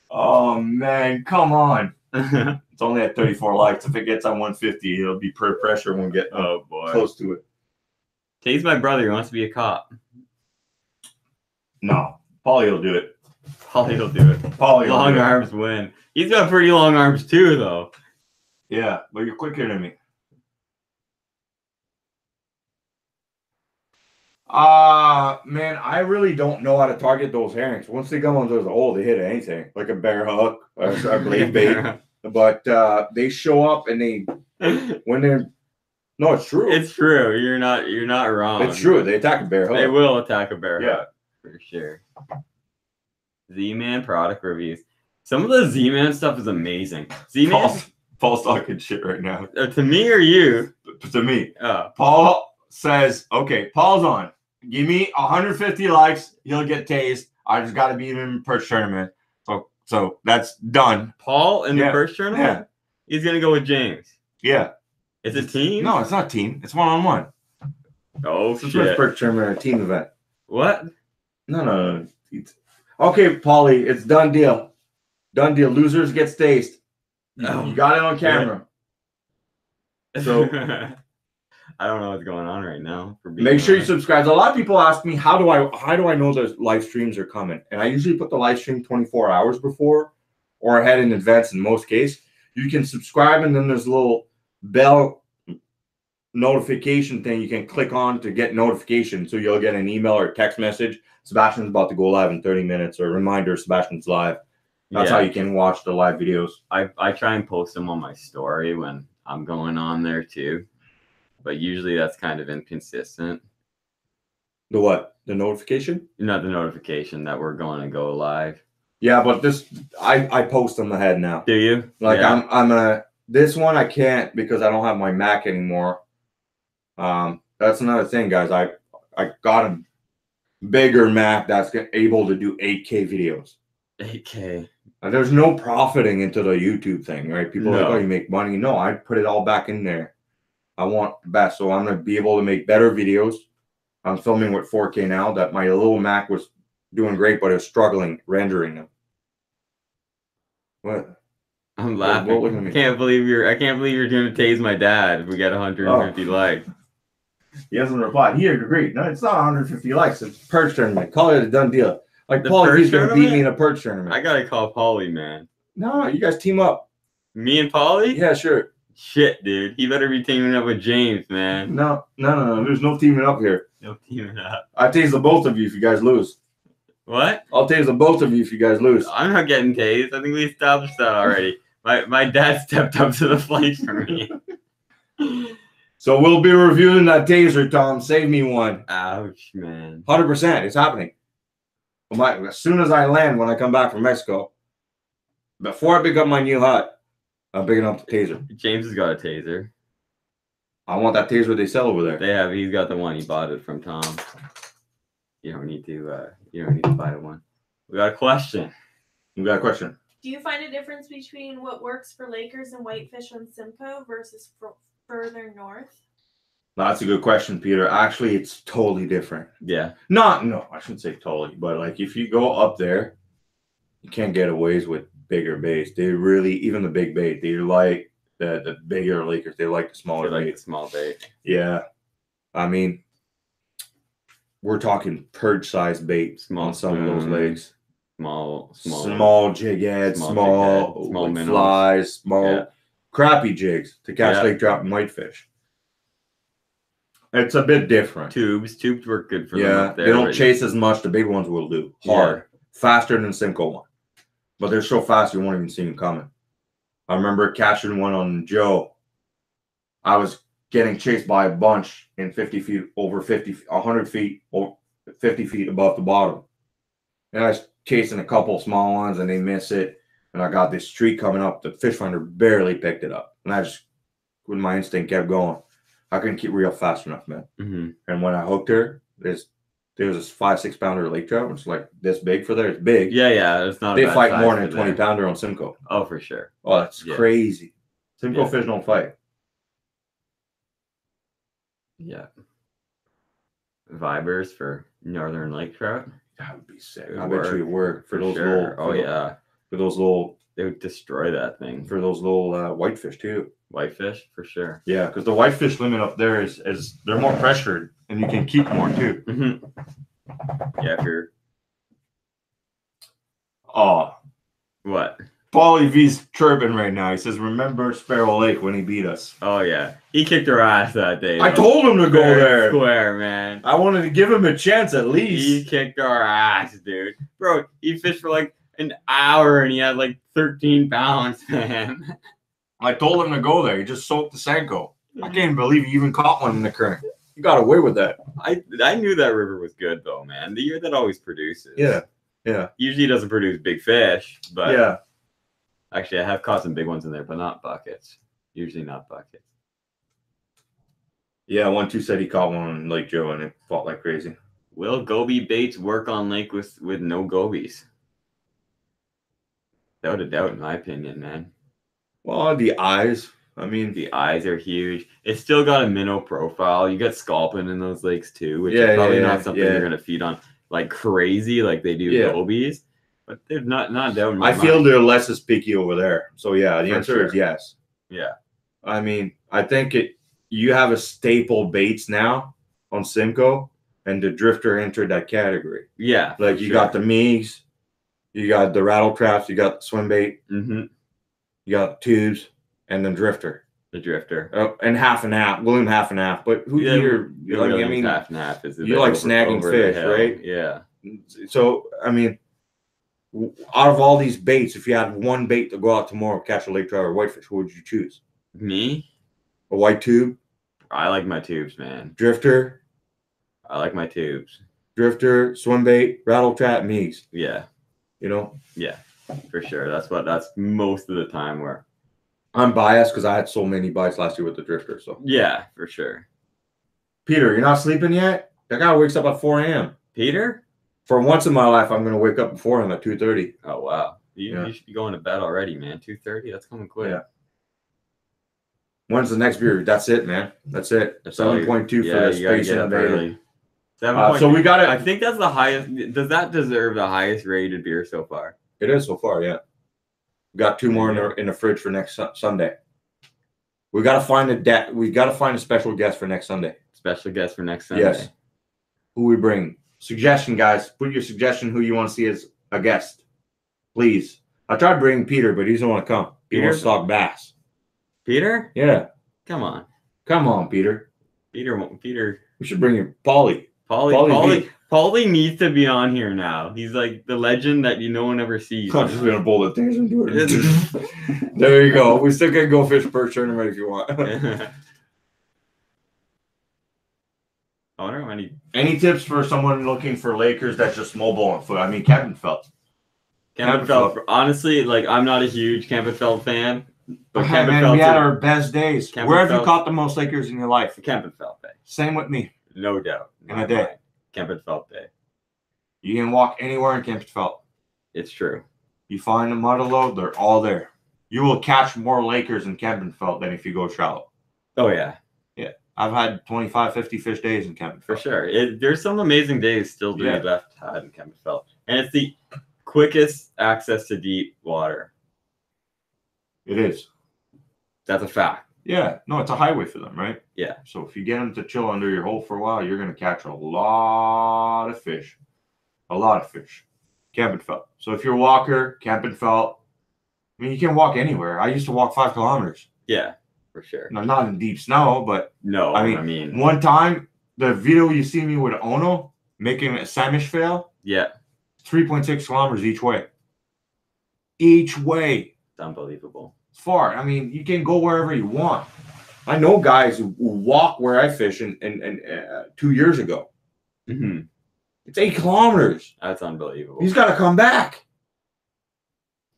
Oh man, come on! It's only at 34 likes. If it gets on 150, it'll be per pressure when we get close to it. Tase my brother. He wants to be a cop. No, Paulie will do it. Paulie will do it. Paulie long arms win. He's got pretty long arms too, though. Yeah, but you're quicker than me. Man, I really don't know how to target those herrings. Once they go into the hole, they hit anything, like a bear hook or a blade bait. But they show up and when they're no, it's true. It's true. You're not wrong. It's true. They attack a bear hook. They will attack a bear Yeah. hook for sure. Z-Man product reviews. Some of the Z-Man stuff is amazing. Z-Man. Paul's talking shit right now. To me or you? To me. Oh. Paul says, okay, Paul's on. Give me 150 likes. He'll get tased. I just got to beat him in perch tournament. So So that's done. Paul in the Yeah. first tournament? Yeah. He's going to go with James. Yeah. It's a team? No, it's not team. It's one-on-one. Oh, It's the shit. first tournament, a team event. What? No. Okay, Paulie, it's done deal. Done deal. Losers get tased. You got it on camera. So I don't know what's going on right now. make sure you subscribe. A lot of people ask me, how do I know those live streams are coming? And I usually put the live stream 24 hours before or ahead in advance in most cases. You can subscribe, and then there's a little bell notification thing you can click on to get notification. So you'll get an email or a text message. Sebastian's about to go live in 30 minutes, or a reminder Sebastian's live. That's how you can watch the live videos. I try and post them on my story when I'm going on there too. But usually that's kind of inconsistent. The what? The notification? Not the notification that we're going to go live. Yeah, but this I post them ahead now. Do you? Like this one I can't because I don't have my Mac anymore. That's another thing, guys. I got a bigger Mac that's able to do 8K videos. 8K. There's no profiting into the YouTube thing, right? People are like, oh, you make money. No, I put it all back in there. I want the best, so I'm gonna be able to make better videos. I'm filming with 4K now. That my little Mac was doing great, but it was struggling rendering them. What? I'm laughing. I can't believe you're gonna tase my dad if we get 150 likes. He hasn't replied. He agreed. No, it's not 150 likes. It's perch tournament. Call it a done deal. Like Paul, he's gonna beat me in a perch tournament. I gotta call Paulie, man. No, you guys team up. Me and Paulie? Yeah, sure. Shit, dude. He better be teaming up with James, man. No. There's no teaming up here. No teaming up. I tase the both of you if you guys lose. What? I'll tase the both of you if you guys lose. I'm not getting tased. I think we established that already. My dad stepped up to the plate for me. So we'll be reviewing that taser, Tom. Save me one. Ouch, man. 100%. It's happening. As soon as I land, when I come back from Mexico, before I pick up my new hut, I'm picking up the taser. James has got a taser. I want that taser they sell over there. They have. He's got the one. He bought it from Tom. You don't need to. You don't need to buy the one. We got a question. You got a question? Do you find a difference between what works for Lakers and whitefish on Simcoe versus further north? That's a good question, Peter. Actually, it's totally different. Yeah. No, I shouldn't say totally, but like if you go up there, you can't get away with bigger baits. They really, even the big bait, they like the bigger Lakers. They like the smaller bait. The small bait. Yeah. I mean, we're talking perch-sized bait on some of those lakes. Small jig heads, small flies, small crappie jigs to catch lake trout and whitefish. It's a bit different. Tubes work good for them. Yeah, they don't chase as much. The big ones will do. Hard. Faster than Simcoe one. But they're so fast you won't even see them coming. I remember catching one on Joe. I was getting chased by a bunch in 50 feet, over 50, 100 feet, or 50 feet above the bottom. And I was chasing a couple small ones and they miss it. And I got this streak coming up. The fish finder barely picked it up. And I just, with my instinct, kept going. I couldn't keep reel fast enough, man. Mm-hmm. And when I hooked her, there was this 5-6 pounder lake trout. It's like this big for there. It's big. Yeah. It's not. They fight more than a 20 pounder on Simcoe. Oh, for sure. Oh, that's crazy. Simcoe fish don't fight. Yeah. Vibers for northern lake trout. That would be sick. I bet you it work for those sure. little. For those little. They would destroy that thing. For those little whitefish too. Whitefish for sure. Yeah, because the whitefish limit up there is they're more pressured and you can keep more too. Mm-hmm. Yeah, if you're. Oh. What? Paulie V's chirping right now. He says, "Remember Sparrow Lake when he beat us?" Oh yeah, he kicked our ass that day. I told him to go there. Square, man. I wanted to give him a chance at least. He kicked our ass, dude. Bro, he fished for like an hour and he had like 13 pounds, man. I told him to go there. He just soaked the Simcoe. I can't believe he even caught one in the current. He got away with that. I knew that river was good though, man. The year that always produces. Yeah. Usually doesn't produce big fish, but yeah. Actually, I have caught some big ones in there, but not buckets. Usually not buckets. Yeah, 1-2 said he caught one on Lake Joe and it fought like crazy. Will goby baits work on lake with no gobies? Without a doubt, in my opinion, man. Well, the eyes. I mean, The eyes are huge. It's still got a minnow profile. You get sculpin in those lakes too, which Yeah, is probably yeah, not something yeah. you're gonna feed on like crazy, like they do Yeah. gobies. But they're not doubt in my I feel mind. they're less as picky over there. So yeah, the For answer is sure. yes. Yeah. I mean, I think you have a staple baits now on Simcoe, and the drifter entered that category. Yeah. Like you got the Meegs, you got the rattle traps, you got the swim bait, Mm-hmm. you got tubes, and then drifter. The drifter. Oh, and half and half, William half and half. But who Yeah, you're the like, I Williams mean, half and half is a you bit like snagging over the fish, hill. right? Yeah. So I mean, out of all these baits, if you had one bait to go out tomorrow, catch a lake trout or whitefish, what would you choose? Me? A white tube, I like my tubes, man. drifter, I like my tubes. drifter, swim bait, rattle trap, Meegs. Yeah. You know, Yeah. For sure. That's most of the time where. I'm biased because I had so many bites last year with the drifter. So Yeah, for sure. Peter, you're not sleeping yet? That guy wakes up at 4 a.m. Peter? For once in my life, I'm gonna wake up before him at 2:30. Oh wow. Yeah. You should be going to bed already, man. 2:30? That's coming quick. Yeah. When's the next beer? That's it, man. That's it. That's all 7.2 yeah, for the you gotta Space get up Invader. early. 7.2. So we got it. I think that's the highest. Does that deserve the highest rated beer so far? It is so far, yeah. We got 2 more in the fridge for next Sunday. We gotta find a special guest for next Sunday. Special guest for next Sunday. Yes. Who we bring? Suggestion, guys. Put your suggestion who you want to see as a guest, please. I tried bringing Peter, but he doesn't want to come. He wants to talk bass. Peter? Yeah. Come on. Come on, Peter. Peter. We should bring you Paulie. Paulie needs to be on here now. He's like the legend that no one ever sees. I'm just gonna pull the things and do it. There you go. We still can go fish perch tournament if you want. I wonder how many. Any tips for someone looking for Lakers that's just mobile on foot? I mean, Kevin Phelps. Kempenfeld. Honestly, like I'm not a huge Kempenfeld fan, but Okay, man, we had our best days. Where have you caught the most Lakers in your life? Kempenfeld Day. Same with me. No doubt. In a day. Kempenfeld Day. You can walk anywhere in Kempenfeld. It's true. You find a mother load, they're all there. You will catch more Lakers in Kempenfeld than if you go shallow. Oh yeah. Yeah. I've had 25, 50 fish days in Kempenfeld. For sure. There's some amazing days still to be left had in Kempenfeld. And it's the quickest access to deep water. It is. That's a fact. Yeah. No, it's a highway for them, right? Yeah. So if you get them to chill under your hole for a while, you're going to catch a lot of fish. A lot of fish. Kempenfeld. So if you're a walker, Kempenfeld, I mean, you can walk anywhere. I used to walk 5 kilometers. Yeah, for sure. Now, not in deep snow, but no, I mean one time, the video you see me with Ono making a Samish fail, yeah, 3.6 kilometers each way. Each way. It's unbelievable. It's far. I mean, you can go wherever you want. I know guys who walk where I fish and 2 years ago. Mm-hmm. It's 8 kilometers. That's unbelievable. He's got to come back.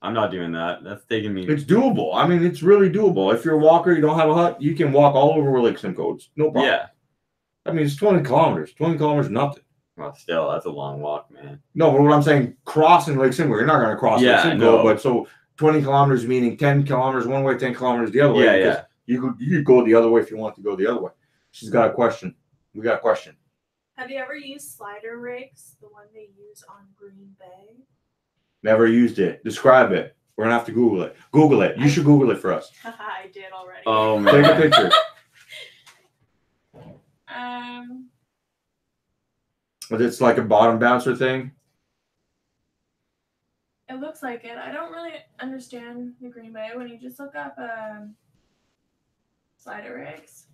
I'm not doing that. That's taking me. It's doable. I mean, it's really doable. If you're a walker, you don't have a hut, you can walk all over Lake Simcoe. No problem. Yeah. I mean, it's 20 kilometers. 20 kilometers, nothing. Well, still, that's a long walk, man. No, but what I'm saying, crossing Lake Simcoe, you're not going to cross Lake Simcoe. But so 20 kilometers meaning 10 kilometers one way, 10 kilometers the other way. Yeah, yeah. You could go the other way if you want to go the other way. She's got a question. We got a question. Have you ever used slider rigs, the one they use on Green Bay? Never used it. Describe it. We're going to have to Google it. Google it. You should Google it for us. I did already. Oh, Take man. a picture. But it's like a bottom bouncer thing. It looks like it. I don't really understand the Green Bay when you just look up slider rigs.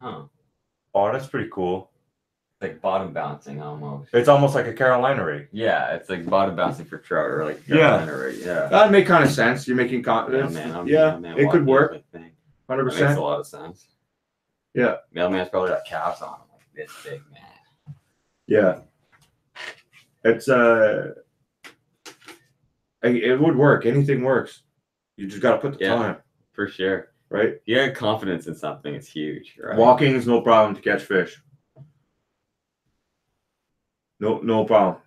Huh. Oh, that's pretty cool. Like bottom bouncing almost. It's almost like a Carolina rig. Yeah, it's like bottom bouncing for trout or like Yeah. Carolina rig. Yeah. That'd make kind of sense. You're making Yeah, man, it could work. 100%. That makes a lot of sense. Yeah. Mailman's probably got caps on him like this big, man. Yeah. It's it would work. Anything works. You just gotta put the time. For sure. Right? You have confidence in something, it's huge, right? Walking is no problem to catch fish. No problem.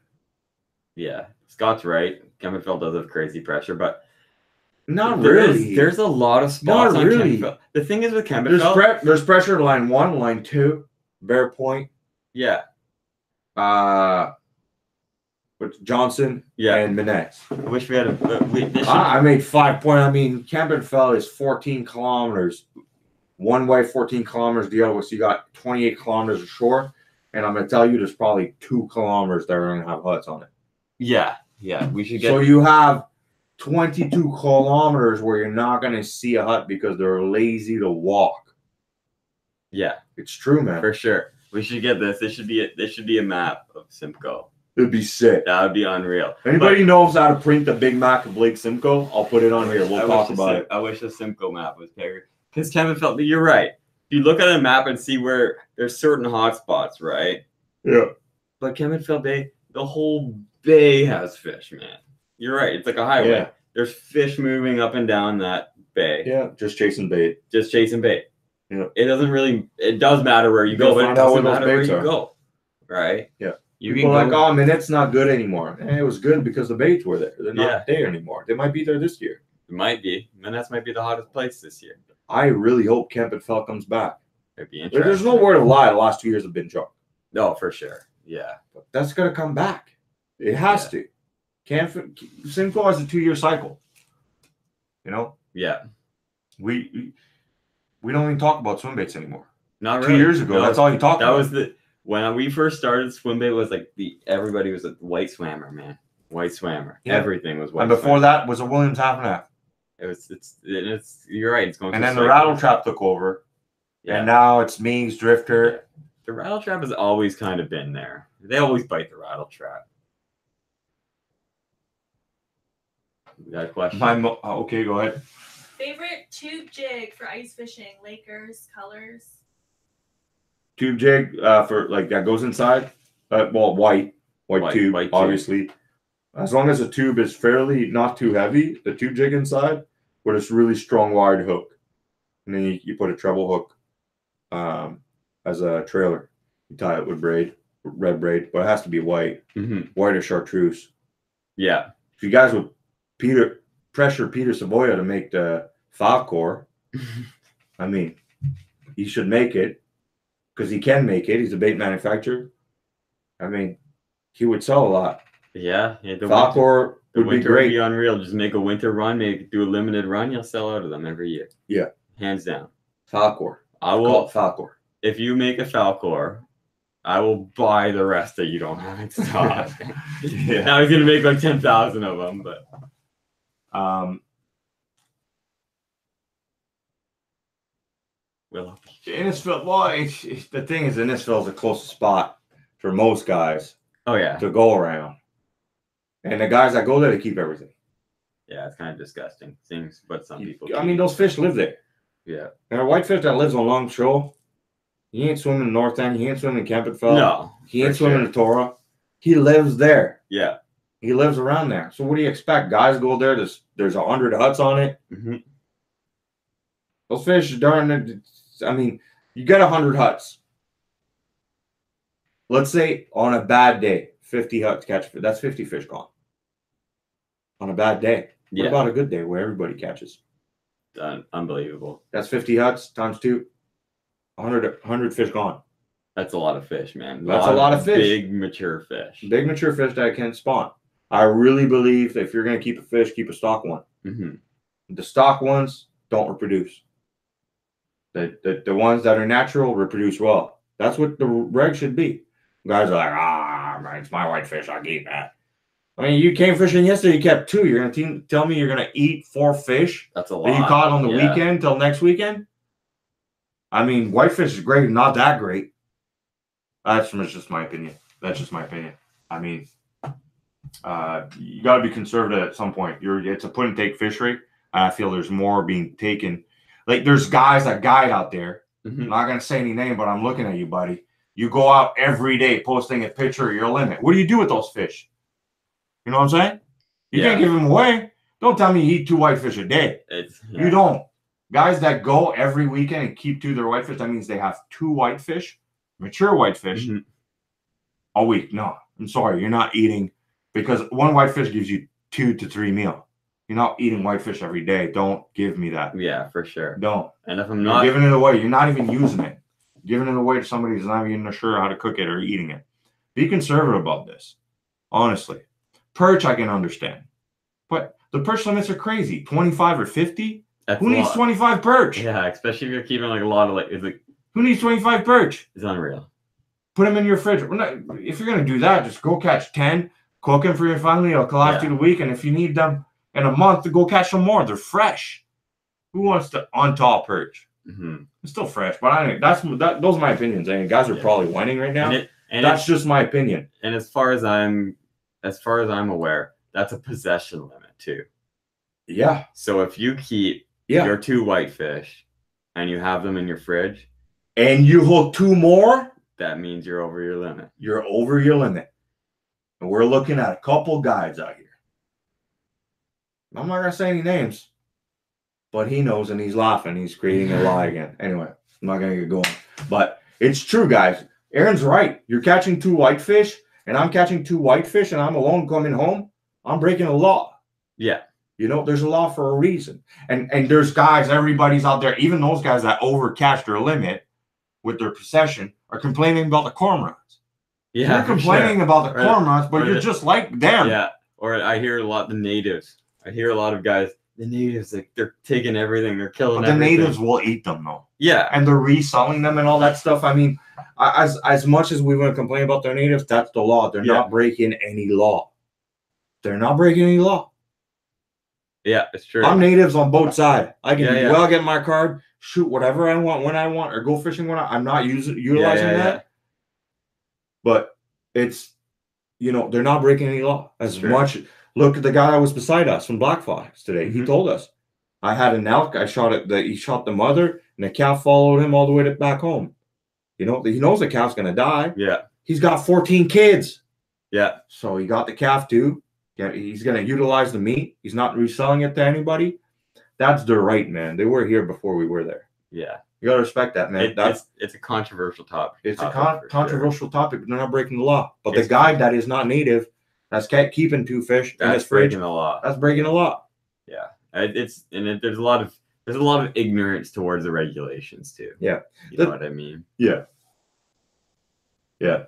Yeah, Scott's right. Chemifil does have crazy pressure, but Not really. There's a lot of spots Not on really. Chemifil. The thing is with Chemifil, There's pressure line 1, line 2, Bear Point, yeah, with Johnson, and Minette. I wish we had I made 5 point. I mean, Chemifil is 14 kilometers. One way, 14 kilometers the other way. So you got 28 kilometers of shore. And I'm going to tell you, there's probably 2 kilometers that are going to have huts on it. Yeah, we should get. So you have 22 kilometers where you're not going to see a hut because they're lazy to walk. Yeah, it's true, man. For sure. We should get this. This should be a map of Simcoe. It'd be sick. That would be unreal. Anybody knows how to print the big map of Lake Simcoe? I'll put it on here. We'll talk about it. I wish the Simcoe map was bigger. Because Chemifil, you're right. If you look at a map and see where there's certain hot spots, right? Yeah. But Chemifil Bay, the whole bay has fish, man. You're right. It's like a highway. Yeah. There's fish moving up and down that bay. Yeah. Just chasing bait. Just chasing bait. Yeah. it does matter where you go, but it doesn't matter where you go. Right? Yeah. You People can are like, oh, Minette's not good anymore. It was good because the baits were there. They're not Yeah. there anymore. They might be there this year. It might be. Minette's might be the hottest place this year. I really hope Chemifil comes back. It'd be interesting. There's no word of lie. The last 2 years have been junk. No, for sure. Yeah. But that's going to come back. It has to. Simcoe has a 2-year cycle. You know? Yeah. We don't even talk about swim baits anymore. Not 2 really. years ago, that's all you talked about. That was when we first started swim bait was like everybody was a white swammer, man. White swammer. Yeah. Everything was white. And before that was a Williams half and half. It's you're right. It's going. And then the rattle trap took over. Yeah. And now it's Mings, Drifter. Yeah. The rattle trap has always kind of been there. They always bite the rattle trap. We got a question. Okay, go ahead. Favorite tube jig for ice fishing? Lakers, colors? Tube jig for like that goes inside. Well, white tube, obviously. As long as the tube is fairly not too heavy, the tube jig inside, with a really strong wired hook, and then you put a treble hook as a trailer. You tie it with red braid, but it has to be white. White or chartreuse. Yeah. If you guys would pressure Peter Savoya to make the Falcor, I mean, he should make it because he can make it. He's a bait manufacturer. I mean, he would sell a lot. Yeah. Falcor would be great. Would be unreal. Just make a winter run, do a limited run. You'll sell out of them every year. Yeah. Hands down. Falcor. I will. Falcor. If you make a Falcor, I will buy the rest that you don't have in stock. Yeah. Now he's gonna make like 10,000 of them, but Innisfil. Well, the thing is, Innisfil is the closest spot for most guys. Oh yeah. To go around, and the guys that go there, they keep everything. Yeah, it's kind of disgusting things, but some people. I mean, those fish live there. Yeah. And a whitefish that lives on Long Shoal, he ain't swimming in North End. He ain't swimming in Campbellfell. No. He ain't swimming in Torah. He lives there. Yeah. He lives around there. So what do you expect? Guys go there. There's 100 huts on it. Those fish, I mean, you get 100 huts. Let's say on a bad day, 50 huts catch. That's 50 fish gone. On a bad day. What about a good day where everybody catches? Unbelievable. That's 50 huts times 2. 100 fish gone. That's a lot of fish, man. That's a lot of fish. Big mature fish. Big mature fish that can spawn. I really believe that if you're going to keep a fish, keep a stock one. The stock ones don't reproduce. The ones that are natural reproduce well. That's what the reg should be. Guys are like, man, it's my whitefish. I'll keep that. I mean, you came fishing yesterday. You kept 2. You're going to tell me you're going to eat 4 fish? That's a lot. That you caught on the weekend till next weekend? I mean, whitefish is great. Not that great. That's just my opinion. I mean, you got to be conservative at some point. It's a put and take fish rate. I feel there's more being taken. Like there's guys that guide out there. I'm not gonna say any name, but I'm looking at you, buddy. You go out every day posting a picture of your limit. What do you do with those fish? You know what I'm saying? You can't give them away. Don't tell me you eat 2 whitefish a day. You don't. Guys that go every weekend and keep 2 of their whitefish, that means they have 2 whitefish, mature whitefish, a week. No, I'm sorry, you're not eating, because one whitefish gives you 2 to 3 meals. You're not eating whitefish every day. Don't give me that. Yeah, for sure. Don't. And if I'm You're not giving it away, you're not even using it. Giving it away to somebody who's not even sure how to cook it or eating it. Be conservative about this. Honestly. Perch, I can understand. But the perch limits are crazy. 25 or 50? Who needs 25 perch? Yeah, especially if you're keeping like a lot of like, it's like, Who needs 25 perch? it's unreal. Put them in your fridge. If you're going to do that, just go catch 10, cook them for your family. It'll last you the week. And if you need them in a month, to go catch some more. They're fresh. Who wants to on-tall perch? Mm-hmm. It's still fresh, but those are my opinions. I mean, guys are probably whining right now. And that's just my opinion. And as far as I'm aware, that's a possession limit too. Yeah. So if you keep your 2 whitefish and you have them in your fridge, and you hook 2 more, that means you're over your limit. You're over your limit. And we're looking at a couple guys out here. I'm not gonna say any names, but he knows and he's laughing. He's creating a lie again. Anyway, I'm not gonna get going. But it's true, guys. Aaron's right. You're catching 2 whitefish, and I'm catching 2 whitefish, and I'm alone coming home. I'm breaking a law. Yeah. You know, there's a law for a reason. And there's guys, everybody's out there, even those guys that overcatch their limit with their possession are complaining about the cormorants. Yeah. You're complaining about the cormorants, but you're just like them. Yeah. Or I hear a lot the natives. I hear a lot of guys, the natives, like they're taking everything, they're killing but everything. The natives will eat them though. Yeah. And they're reselling them and all that stuff. I mean, as much as we want to complain about their natives, that's the law. They're not breaking any law. They're not breaking any law. Yeah, it's true. I'm natives on both sides. I can get my card, shoot whatever I want when I want, or go fishing when I'm not utilizing that. Yeah. But it's, you know, they're not breaking any law as much. Look at the guy that was beside us from Black Fox today. Mm-hmm. He told us, I had an elk. I shot it. He shot the mother, and the calf followed him all the way back home. You know, he knows the calf's gonna die. Yeah. He's got 14 kids. Yeah. So he got the calf too. Yeah, he's gonna utilize the meat. He's not reselling it to anybody. That's their right, man. They were here before we were there. Yeah. You gotta respect that, man. It's a controversial topic. It's a controversial topic, but they're not breaking the law. But the guy that is not native, that's keeping 2 fish in his fridge, breaking the law. That's breaking the law. Yeah. There's a lot of ignorance towards the regulations too. Yeah. You know what I mean? Yeah. Yeah.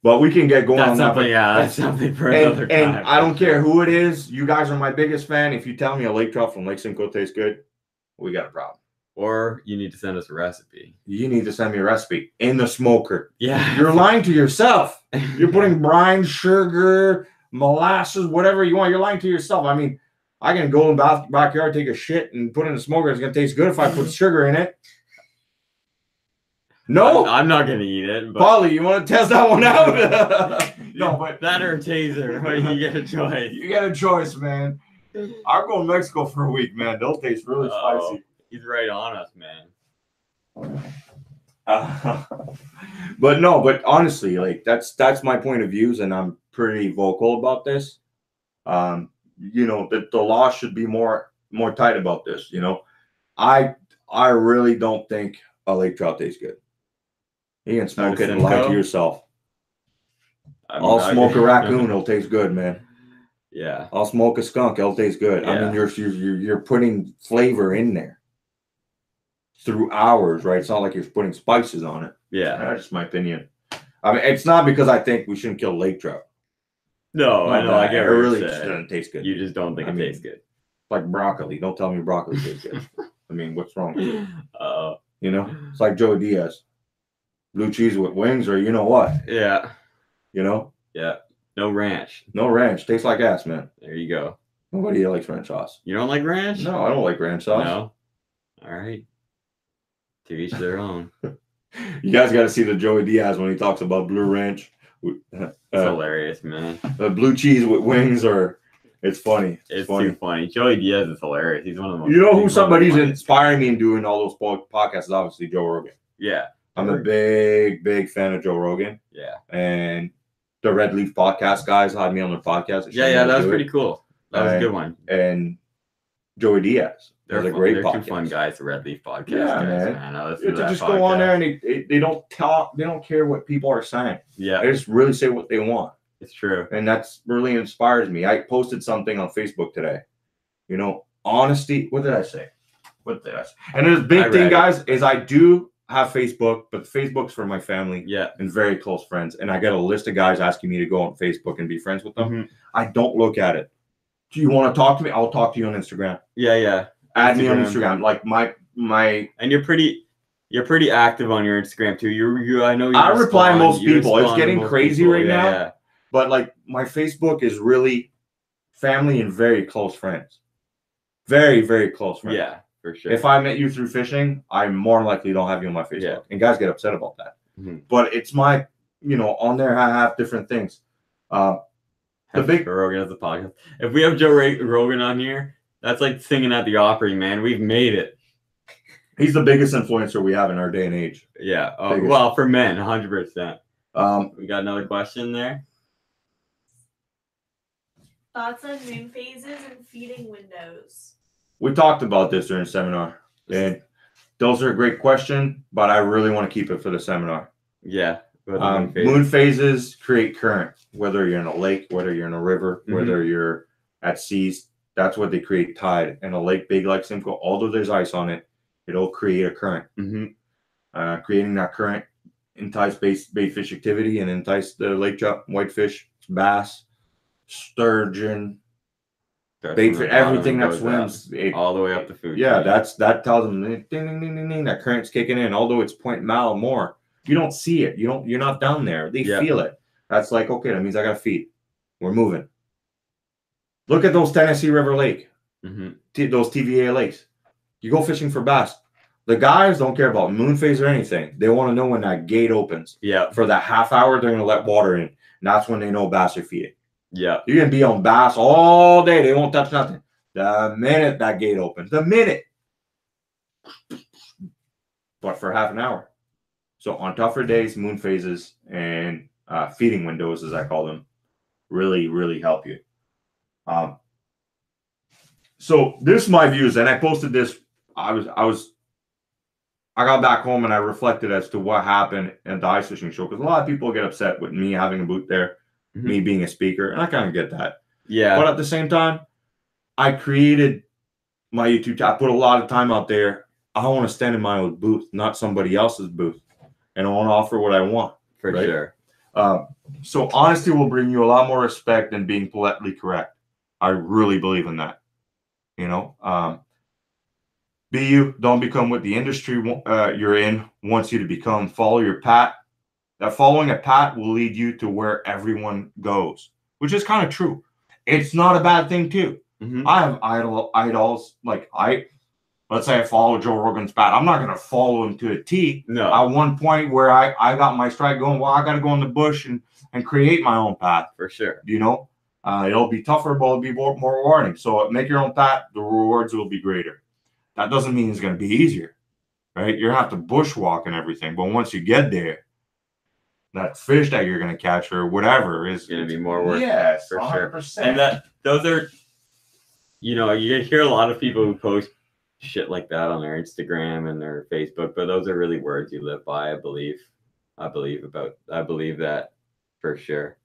But we can get going on that. That's something for another time. And I don't care who it is. You guys are my biggest fan. If you tell me a lake trout from Lake Simcoe tastes good, we got a problem. Or you need to send us a recipe. You need to send me a recipe in the smoker. Yeah. You're lying to yourself. You're putting brine, sugar, molasses, whatever you want. You're lying to yourself. I mean, I can go in the backyard, take a shit, and put it in the smoker. It's going to taste good if I put sugar in it. No. I'm not going to eat it. But... Polly, you want to test that one out? No, but that or a taser. You get a choice. You get a choice, man. I'll go to Mexico for a week, man. They'll taste really spicy. He's right on us, man. But honestly, like that's my point of views, and I'm pretty vocal about this. You know, that the law should be more tight about this. You know, I really don't think a lake trout tastes good. You can smoke it and lie to yourself. I'll smoke a raccoon; it'll taste good, man. Yeah. I'll smoke a skunk; it'll taste good. Yeah. I mean, you're putting flavor in there through hours, right? It's not like you're putting spices on it. Yeah. That's just my opinion. I mean, it's not because I think we shouldn't kill lake trout. No, I know. I get it really just doesn't taste good. You just don't think it tastes good. Like broccoli. Don't tell me broccoli tastes good. I mean, what's wrong with it? You know? It's like Joey Diaz. Blue cheese with wings, or you know what? Yeah. You know? Yeah. No ranch. No ranch. Tastes like ass, man. There you go. Nobody likes ranch sauce. You don't like ranch? No, I don't like ranch sauce. No. All right. To each their own. You guys got to see the Joey Diaz when he talks about blue ranch. It's hilarious, man. Blue cheese with wings, or it's funny. It's funny. Too funny. Joey Diaz is hilarious. He's one of the most. You know who somebody's inspiring me in doing all those podcasts is obviously Joe Rogan. Yeah. I'm a big fan of Joe Rogan. Yeah. And the Red Leaf podcast guys had me on their podcast. Yeah, that was pretty cool. That was a good one. And Joey Diaz. They're great podcast. They're two fun guys, the Red Leaf podcast guys, man. They just go on there and they don't talk. They don't care what people are saying. Yeah. They just really say what they want. It's true. And that's really inspires me. I posted something on Facebook today. You know, honesty. What did I say? What did I say? And the big thing, guys, is I do have Facebook, but Facebook's for my family and very close friends. And I get a list of guys asking me to go on Facebook and be friends with them. Mm-hmm. I don't look at it. Do you want to talk to me? I'll talk to you on Instagram. Yeah. Add me on Instagram. Like my and you're pretty active on your Instagram too. I know I reply most people. It's getting crazy right now. Yeah. But like my Facebook is really family and very close friends. Very, very close friends. Yeah, for sure. If I met you through fishing, I more likely don't have you on my Facebook. Yeah. And guys get upset about that. Mm-hmm. But it's my, on there I have different things. The big Joe Rogan has a podcast. If we have Joe Rogan on here, that's like singing at the Opry, man. We've made it. He's the biggest influencer we have in our day and age. Yeah. Well, for men, 100%. We got another question there. Thoughts on moon phases and feeding windows? We talked about this during seminar, and those are a great question, but I really want to keep it for the seminar. Yeah. Moon phases create current, whether you're in a lake, whether you're in a river, whether you're at seas. That's what they create tide. And a lake big like Simcoe, although there's ice on it, it'll create a current. Creating that current entice bait fish activity and entice the lake trout, whitefish, bass, sturgeon, bait fish, everything that swims all the way up the food. Yeah, that tells them ding, ding, ding, ding, ding, that current's kicking in. Although it's point mile more, you don't see it. You're not down there. They feel it. That's like, okay, that means I got to feed. We're moving. Look at those Tennessee River Lake, those TVA lakes. You go fishing for bass. The guys don't care about moon phase or anything. They want to know when that gate opens. Yeah. For that half hour, they're going to let water in. And that's when they know bass are feeding. Yeah. You can be on bass all day. They won't touch nothing. The minute that gate opens. The minute. But for half an hour. So on tougher days, moon phases and feeding windows, as I call them, really, really help you. So this is my views, and I posted this. I got back home and I reflected as to what happened at the ice fishing show, because a lot of people get upset with me having a booth there, me being a speaker, and I kind of get that. Yeah. But at the same time, I created my YouTube channel. I put a lot of time out there. I want to stand in my own booth, not somebody else's booth, and I want to offer what I want. For sure. So honesty will bring you a lot more respect than being politically correct. I really believe in that. Be you. Don't become what the industry you're in wants you to become. Follow your path. That following a path will lead you to where everyone goes, which is kind of true. It's not a bad thing too. I have idols. Like let's say I follow Joe Rogan's path. I'm not going to follow him to a T. No. At one point where I got my strike going, well, I got to go in the bush and create my own path. For sure. It'll be tougher, but it'll be more rewarding. So make your own path. The rewards will be greater. That doesn't mean it's going to be easier, right? You're going to have to bushwalk and everything. But once you get there, that fish that you're going to catch or whatever is going to be more worth it. Yes, for 100%. Sure. And those are, you hear a lot of people who post shit like that on their Instagram and their Facebook, but those are really words you live by. I believe that for sure.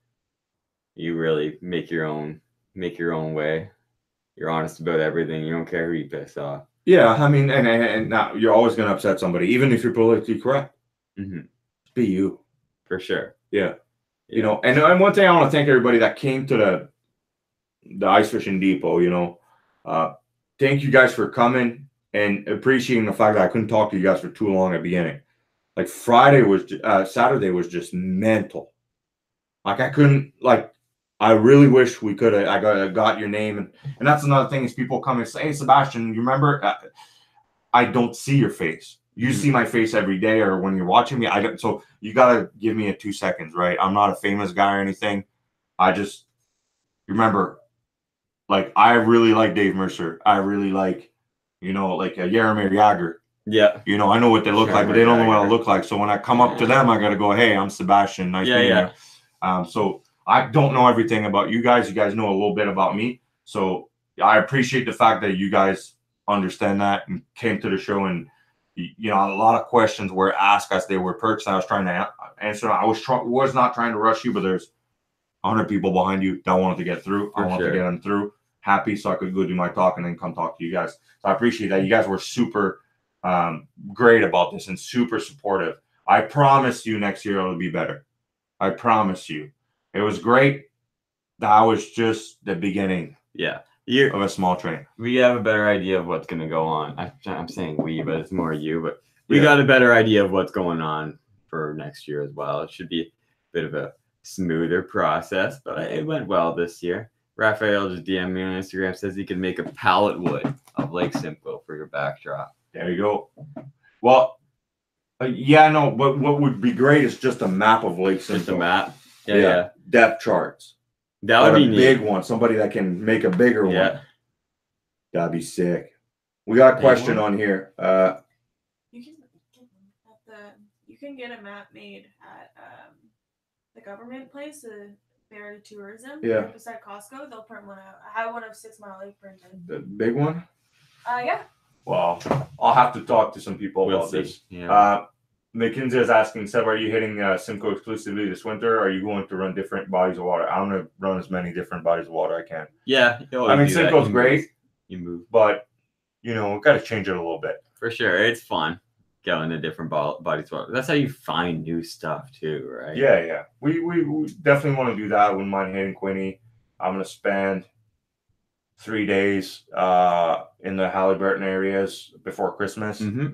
You really make your own way. You're honest about everything. You don't care who you piss off. Yeah, I mean, and now you're always going to upset somebody, even if you're politically correct. Be you. For sure. Yeah. And one thing I want to thank everybody that came to the ice fishing depot. Thank you guys for coming and appreciating the fact that I couldn't talk to you guys for too long at the beginning. Like Saturday was just mental. Like I couldn't, I really wish we could have. I got your name, and that's another thing is people come and say, "Hey, Sebastian, you remember?" I don't see your face. You see my face every day, or when you're watching me. I don't. So you gotta give me a 2 seconds, right? I'm not a famous guy or anything. I just remember, I really like Dave Mercer. I really like, a Yaromir Jagger. Yeah. I know what they look like, but they don't know what I look like. So when I come up to them, I gotta go, "Hey, I'm Sebastian. Nice meeting you." So I don't know everything about you guys. You guys know a little bit about me. So I appreciate the fact that you guys understand that and came to the show. And, a lot of questions were asked as they were perched. I was trying to answer. I was not trying to rush you, but there's 100 people behind you that wanted to get through. I For wanted to sure. get them through. Happy, so I could go do my talk and then come talk to you guys. So I appreciate that. You guys were super great about this and super supportive. I promise you next year it'll be better. I promise you. It was great. That was just the beginning Yeah. of a small train. We have a better idea of what's going to go on. I'm saying we, but it's more you. But we Yeah. got a better idea of what's going on for next year as well. It should be a bit of a smoother process, but it went well this year. Raphael just DM'd me on Instagram, says he can make a pallet wood of Lake Simcoe for your backdrop. There you go. Well, yeah, no, but what would be great is just a map of Lake Simcoe. Just a map. Yeah. Depth charts. That would But be a neat. big one. Somebody that can make a bigger one. Yeah. That'd be sick. We got a Big question one? on here. You can get a map made at the government place, Barry Tourism. Yeah. Right beside Costco. They'll print one out. I have one of 6 Mile Lake printed. The big one? Yeah. Well, I'll have to talk to some people We'll about see. this. Yeah. McKinsey is asking, Seb, are you hitting Simcoe exclusively this winter? Or are you going to run different bodies of water? I'm going to run as many different bodies of water I can. Yeah. I mean, Simcoe's great, You move. but, you know, got to change it a little bit. For sure. It's fun going to different bodies of water. That's how you find new stuff too, right? Yeah. We definitely want to do that. I wouldn't mind hitting Quinny. I'm going to spend 3 days in the Halliburton areas before Christmas Mm-hmm.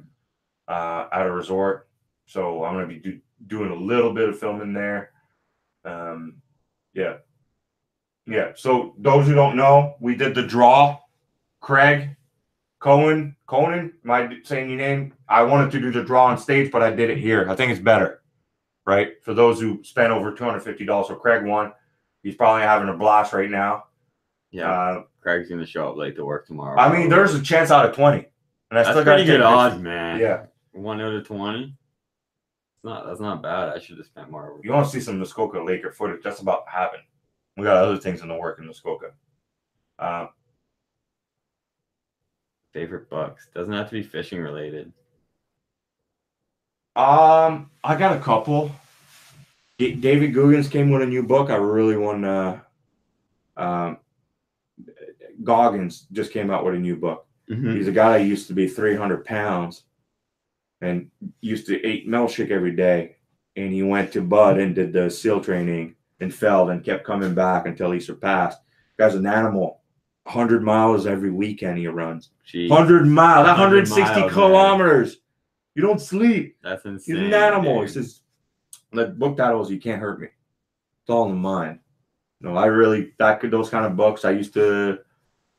at a resort. So I'm going to be doing a little bit of filming there. Yeah. So those who don't know, we did the draw. Craig, Conan, am I saying your name? I wanted to do the draw on stage, but I did it here. I think it's better, right? For those who spent over $250. So Craig won. He's probably having a blast right now. Yeah. Craig's going to show up late to work tomorrow. I mean, there's a chance out of 20. And I That's still got pretty good odds, man. Yeah. 1 out of 20. That's not bad. I should have spent more. You want to see some Muskoka Laker footage? That's about to happen. We got other things in the work in Muskoka. Favorite books. Doesn't have to be fishing related. I got a couple. David Goggins came with a new book. I really want Goggins just came out with a new book. Mm-hmm. He's a guy that used to be 300 pounds and used to eat milkshake every day. And he went to Bud and did the SEAL training and failed and kept coming back until he surpassed. Guy's an animal. 100 miles every weekend he runs. Jeez. 100 miles. 160 miles, kilometers. Man. You don't sleep. That's insane. He's an animal. Dude. He says, the book title is You Can't Hurt Me. It's all in the mind. No, I really, those kind of books. I used to,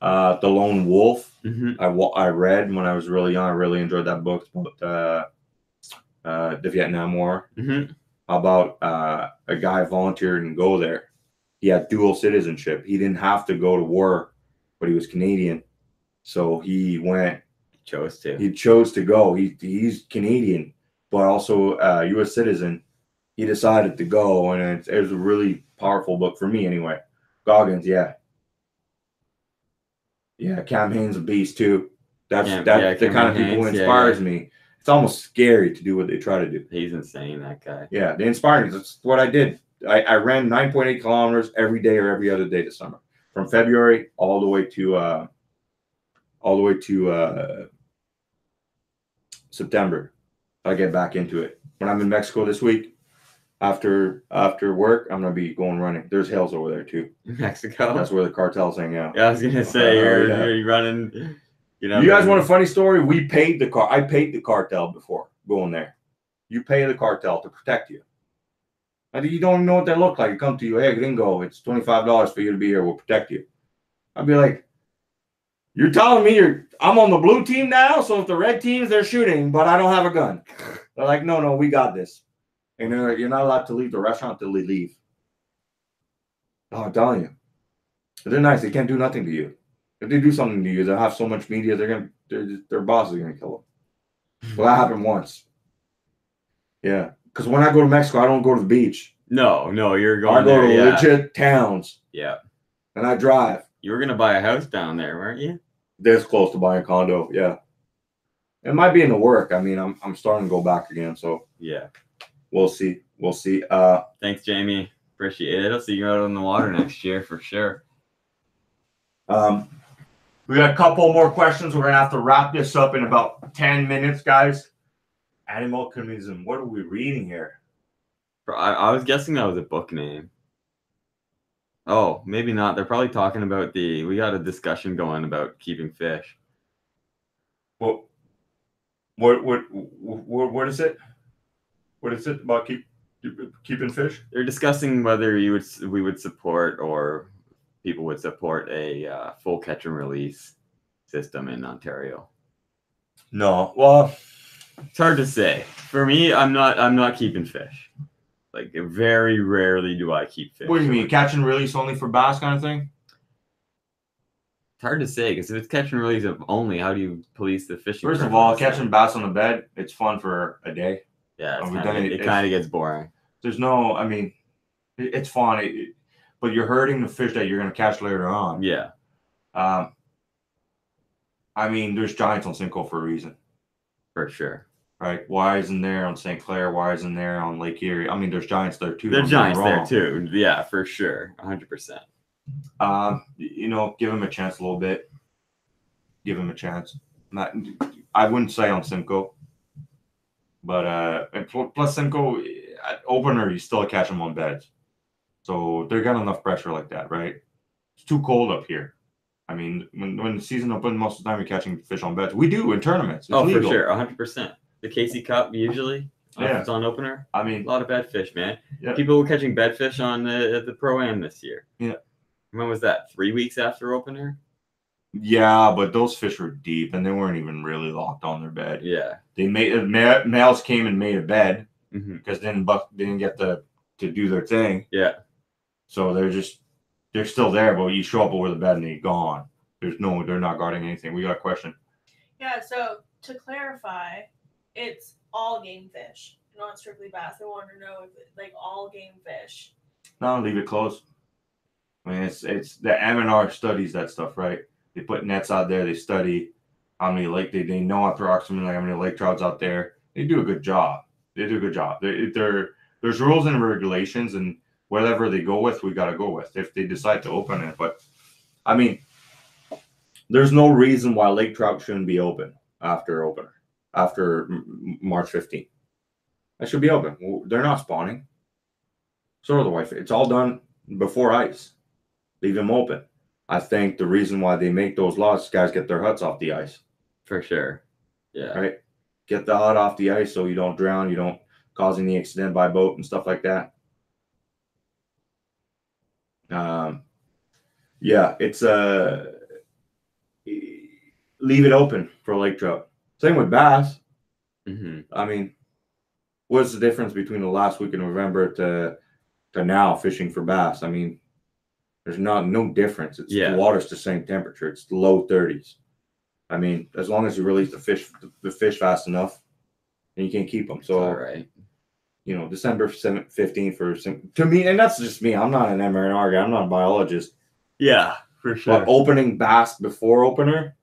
The Lone Wolf. Mm-hmm. I read when I was really young. I really enjoyed that book. It's about the Vietnam War. Mm-hmm. About a guy volunteered and go there. He had dual citizenship. He didn't have to go to war, but he was Canadian. So he went. He chose to go. He's Canadian, but also a U.S. citizen. He decided to go, and it was a really powerful book for me anyway. Goggins, yeah. Cam Haines a beast too. That's the kind of people who inspires me. It's almost scary to do what they try to do. He's insane, that guy. Yeah, they inspire me. That's what I did. I ran 9.8 kilometers every day or every other day this summer, from February all the way to September. I get back into it. When I'm in Mexico this week, after work, I'm gonna be going running. There's hills over there too. Mexico. That's where the cartels hang out. Yeah, I was gonna say you're running. You guys want a funny story? I paid the cartel before going there. You pay the cartel to protect you. I think you don't know what they look like. They come to you, hey gringo, it's $25 for you to be here. We'll protect you. I'd be like, you're telling me I'm on the blue team now, so if the red teams, they're shooting, but I don't have a gun. They're like, no, we got this. And you're not allowed to leave the restaurant till they leave. Oh, I'm telling you. They're nice. They can't do nothing to you. If they do something to you, they'll have so much media, their boss is going to kill them. Well, that happened once. Yeah. Because when I go to Mexico, I don't go to the beach. No, you're going I go to legit towns. Yeah. And I drive. You were going to buy a house down there, weren't you? This close to buying a condo, yeah. It might be in the work. I mean, I'm starting to go back again, so yeah. We'll see. Thanks, Jamie. Appreciate it. I'll see you out on the water next year for sure. We got a couple more questions. We're gonna have to wrap this up in about 10 minutes, guys. Animal communism. What are we reading here? I was guessing that was a book name. Oh, maybe not. They're probably talking about we got a discussion going about keeping fish. What is it? What is it about keeping fish? They're discussing whether we would support or people would support a full catch and release system in Ontario. No. Well, it's hard to say. For me, I'm not keeping fish. Like, very rarely do I keep fish. What do you mean, catch and release only for bass kind of thing? It's hard to say, because if it's catch and release only, how do you police the fishing? First of all, catching bass on the bed, it's fun for a day. Yeah, it kind of gets boring. There's no, I mean, it's fun, but you're hurting the fish that you're going to catch later on. Yeah. I mean, there's giants on Simcoe for a reason. For sure. Right? Why isn't there on St. Clair? Why isn't there on Lake Erie? I mean, there's giants there too. There's giants there too. Yeah, for sure. 100%. You know, give him a chance a little bit. Give him a chance. I wouldn't say on Simcoe. But and plus Simcoe at opener, you still catch them on beds. So they got enough pressure like that, right? It's too cold up here. I mean, when the season opens, most of the time you're catching fish on beds. We do in tournaments. It's legal. For sure, 100%. The Casey Cup usually, if it's on opener. I mean, a lot of bedfish, man. Yeah. People were catching bedfish on the Pro-Am this year. Yeah. When was that? 3 weeks after opener? Yeah, but those fish were deep, and they weren't even really locked on their bed. Yeah. They made males came and made a bed because then buck didn't get to do their thing. Yeah. So they're still there, but you show up over the bed and they're gone. They're not guarding anything. We got a question. Yeah. So to clarify, it's all game fish, not strictly bass. They wanted to know if like all game fish. No, leave it closed. I mean, it's the M&R studies that stuff, right? They put nets out there. They study how many they know approximately how many lake trouts out there. They do a good job. There's rules and regulations, and whatever they go with, we got to go with if they decide to open it. But I mean, there's no reason why lake trout shouldn't be open after March 15th. That should be open. They're not spawning. So are the whitefish. It's all done before ice. Leave them open. I think the reason why they make those laws, guys get their huts off the ice. For sure. Yeah. Right? Get the hut off the ice so you don't drown, you don't cause any accident by boat and stuff like that. Yeah, it's leave it open for lake trout. Same with bass. I mean, what's the difference between the last week of November to now fishing for bass? I mean, there's no difference. It's the water's the same temperature. It's the low 30s. I mean, as long as you release the fish fast enough, and you can keep them. So, all right. You know, December 15th to me, and that's just me. I'm not an M&R guy. I'm not a biologist. Yeah, for sure. But opening bass before opener,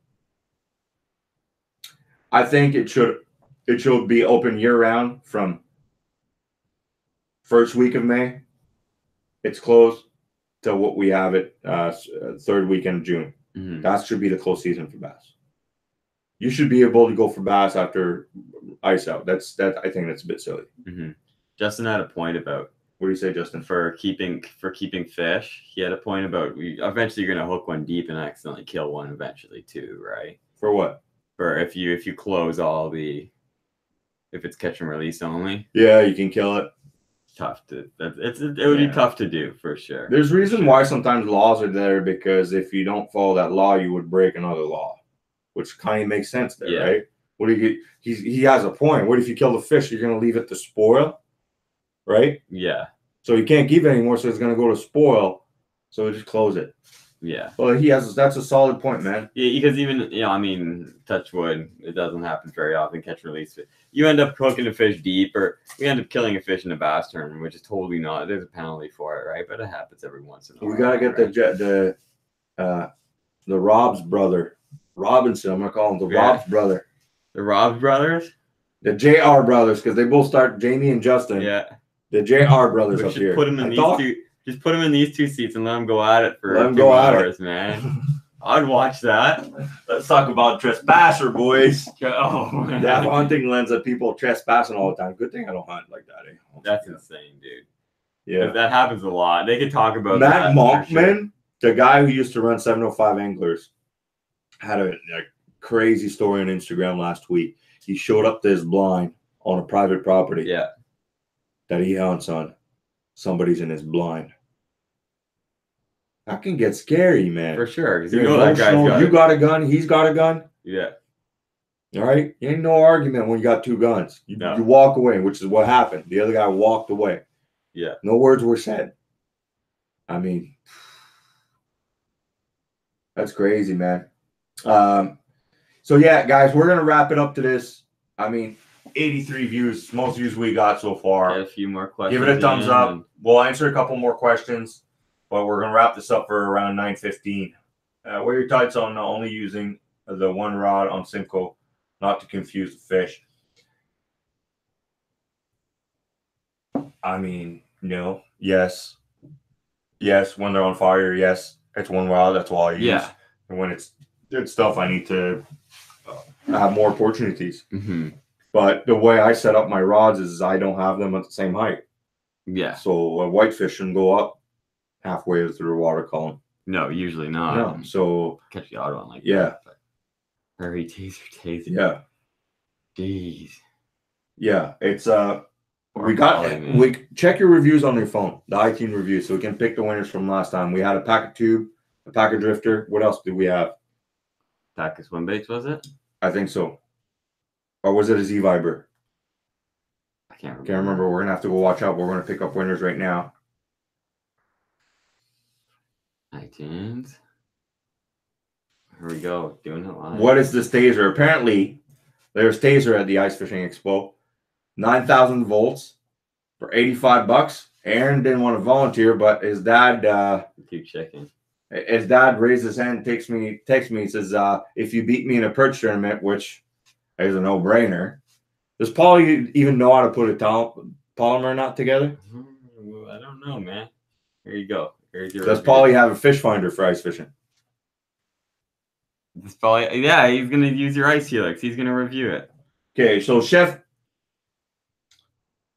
I think it should be open year round from first week of May. It's closed to what we have it third weekend of June. That should be the close season for bass. You should be able to go for bass after ice out. I think that's a bit silly. Justin had a point about, what do you say, Justin? For keeping fish, he had a point about eventually you're gonna hook one deep and accidentally kill one eventually too, right? For what? For if you close if it's catch and release only. Yeah, you can kill it. It would be tough to do for sure. There's reason why sometimes laws are there, because if you don't follow that law, you would break another law, which kind of makes sense there, right? What do you get? He has a point. What if you kill the fish? You're gonna leave it to spoil, right? Yeah. So you can't keep it anymore, so it's gonna go to spoil. So just close it. Yeah. Well, that's a solid point, man. Yeah, because even I mean, touch wood, it doesn't happen very often. Catch and release. You end up hooking a fish deep, or we end up killing a fish in a bass tournament, which is totally not. There's a penalty for it, right? But it happens every once in a while. We gotta get the Rob's brother, Robinson. I'm gonna call him the Rob's brother. The Rob's brothers. The JR brothers, because they both start Jamie and Justin. Yeah. The JR brothers We up should here. put him in these two. Just put him in these two seats and let him go at it for Let him 2 go at hours, it. man. I'd watch that. Let's talk about Trespasser, boys. Oh, man. They have hunting lens that people trespassing all the time. Good thing I don't hunt like that. Eh? That's insane, dude. Yeah. That happens a lot. They could talk about Matt that. Monkman, for sure. the guy who used to run 705 Anglers, had a crazy story on Instagram last week. He showed up to his blind on a private property Yeah. that he hunts on. Somebody's in his blind. That can get scary, man. For sure. Because You're you know that guy's emotional. got You it. got a gun. He's got a gun. Yeah. All right. Ain't no argument when you got two guns. You walk away, which is what happened. The other guy walked away. Yeah. No words were said. I mean, that's crazy, man. So yeah, guys, we're gonna wrap it up to this. I mean, 83 views, most views we got so far. Get a few more questions. Give it a thumbs in up. and- We'll answer a couple more questions, but we're gonna wrap this up for around 9:15. Wear your tights on only using the one rod on Simcoe, not to confuse the fish. I mean, no, yes, when they're on fire, yes, it's one rod, that's all I use. Yeah. And when it's good stuff, I need to have more opportunities. Mm-hmm. But the way I set up my rods is I don't have them at the same height. Yeah. So a whitefish shouldn't go up halfway through the water column. No, usually not. No. So Catch the odd one like yeah. that. But hurry, taser. Yeah. Jeez. Yeah. It's Man. we check your reviews on your phone, the iTunes reviews, so we can pick the winners from last time. We had a pack of tube, a pack of drifter. What else did we have? Pack of swim baits, was it? I think so. Or was it a Z Viber? I can't remember. Can't remember. We're gonna have to go watch out. We're gonna pick up winners right now. iTunes. Here we go. Doing it live. What is this taser? Apparently, there's taser at the Ice Fishing Expo. 9,000 volts for $85. Aaron didn't want to volunteer, but his dad Keep checking. his dad raised his hand, texts me, he says, if you beat me in a perch tournament, which is a no-brainer. Does Paulie even know how to put a polymer knot together? I don't know, man. Here you go. Here's your Does review. Paulie have a fish finder for ice fishing? This Paulie, yeah, he's gonna use your ice helix. He's gonna review it. Okay, so Chef.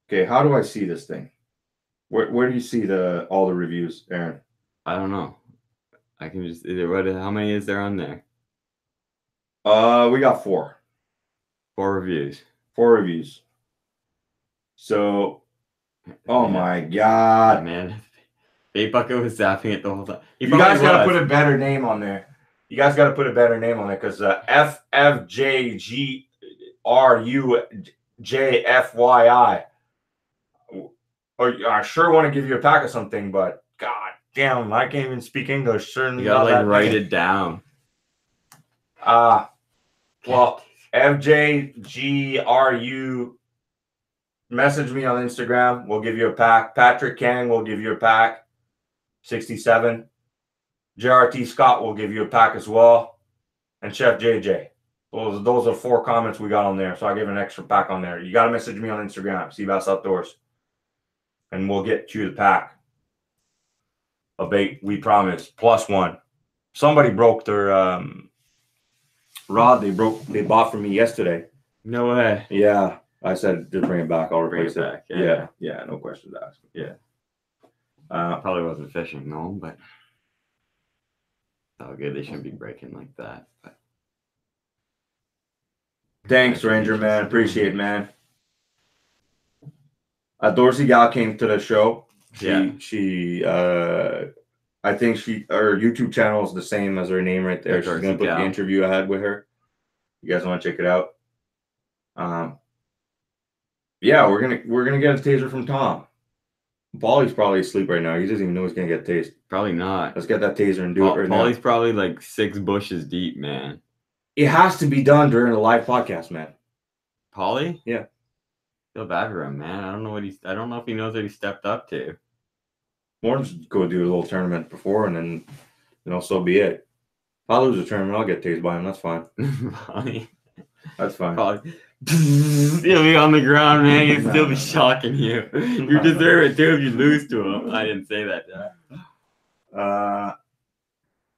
Okay, how do I see this thing? Where do you see all the reviews, Aaron? I don't know. I can just how many is there on there? We got 4. 4 reviews. 4 reviews. So, oh Yeah. my God, Man, Bait Bucket was zapping it the whole time. you guys got to put a better name on there. You guys got to put a better name on it because FFJGRUJFYI. Or I sure want to give you a pack of something, but God damn, I can't even speak English. Certainly You gotta not like that write name. it down. Well, FJGRU, message me on Instagram. We'll give you a pack. Patrick Kang will give you a pack. 67. JRT Scott will give you a pack as well. And Chef JJ. Those are 4 comments we got on there. So I give an extra pack on there. You got to message me on Instagram, Seabass Outdoors. And we'll get you the pack. A bait, we promise. +1. Somebody broke their rod they bought from me yesterday. No way. Yeah. I said just bring it back. I'll Bring it replace it. back. Yeah. Yeah, no questions asked. Yeah. Probably wasn't fishing, no, but oh good. They shouldn't be breaking like that. But Thanks, Ranger man. Appreciate it, man. Dorsey Gal came to the show. She I think her YouTube channel is the same as her name right there. She's gonna put the interview I had with her. You guys want to check it out? Yeah, we're gonna get a taser from Tom. Paulie's probably asleep right now. He doesn't even know he's gonna get tased. probably not. Let's get that taser and do it right now. Paulie's probably like 6 bushes deep, man. It has to be done during a live podcast, man. Paulie? Yeah. Feel bad for him, man. I don't know if he knows what he stepped up to. More just go do a little tournament before and then so be it. If I lose a tournament, I'll get tased by him. That's fine. Paulie. That's fine. Probably. He'll be on the ground, man. He'll still be shocking you. You deserve it too if you lose to him. I didn't say that.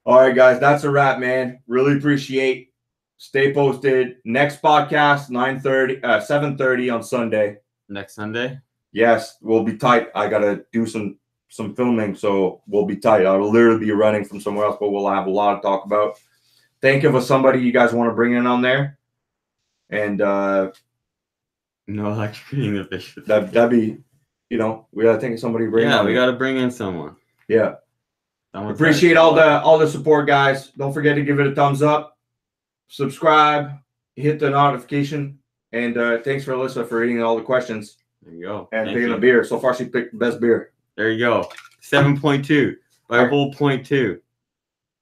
All right, guys, that's a wrap, man. Really appreciate. Stay posted. Next podcast 7:30 on Sunday. Next Sunday. Yes, we'll be tight. I gotta do some filming, so we'll be tight. I'll literally be running from somewhere else, but we'll have a lot to talk about. Think of somebody you guys want to bring in on there, and no electrocuting the fish. that'd be, we gotta think of somebody to bring in. Yeah, we gotta bring in someone. Yeah. Someone Appreciate all the support, guys. Don't forget to give it a thumbs up, subscribe, hit the notification, and thanks for Alyssa for reading all the questions. There you go. And picking a beer. So far, she picked the best beer. There you go. 7.2 by a whole 0.2.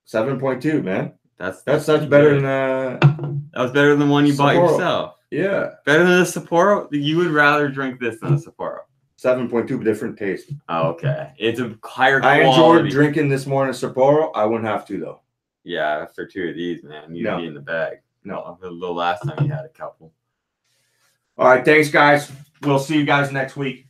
7.2, man. That's better than that was better than the one you bought Sapporo. yourself. Yeah. Better than a Sapporo. You would rather drink this than a Sapporo. 7.2, different taste. Oh, okay. It's a higher quality. I enjoyed drinking this morning Sapporo. I wouldn't have to though. Yeah, after 2 of these, man, you'd be in the bag. No. The last time you had a couple. All right, thanks, guys. We'll see you guys next week.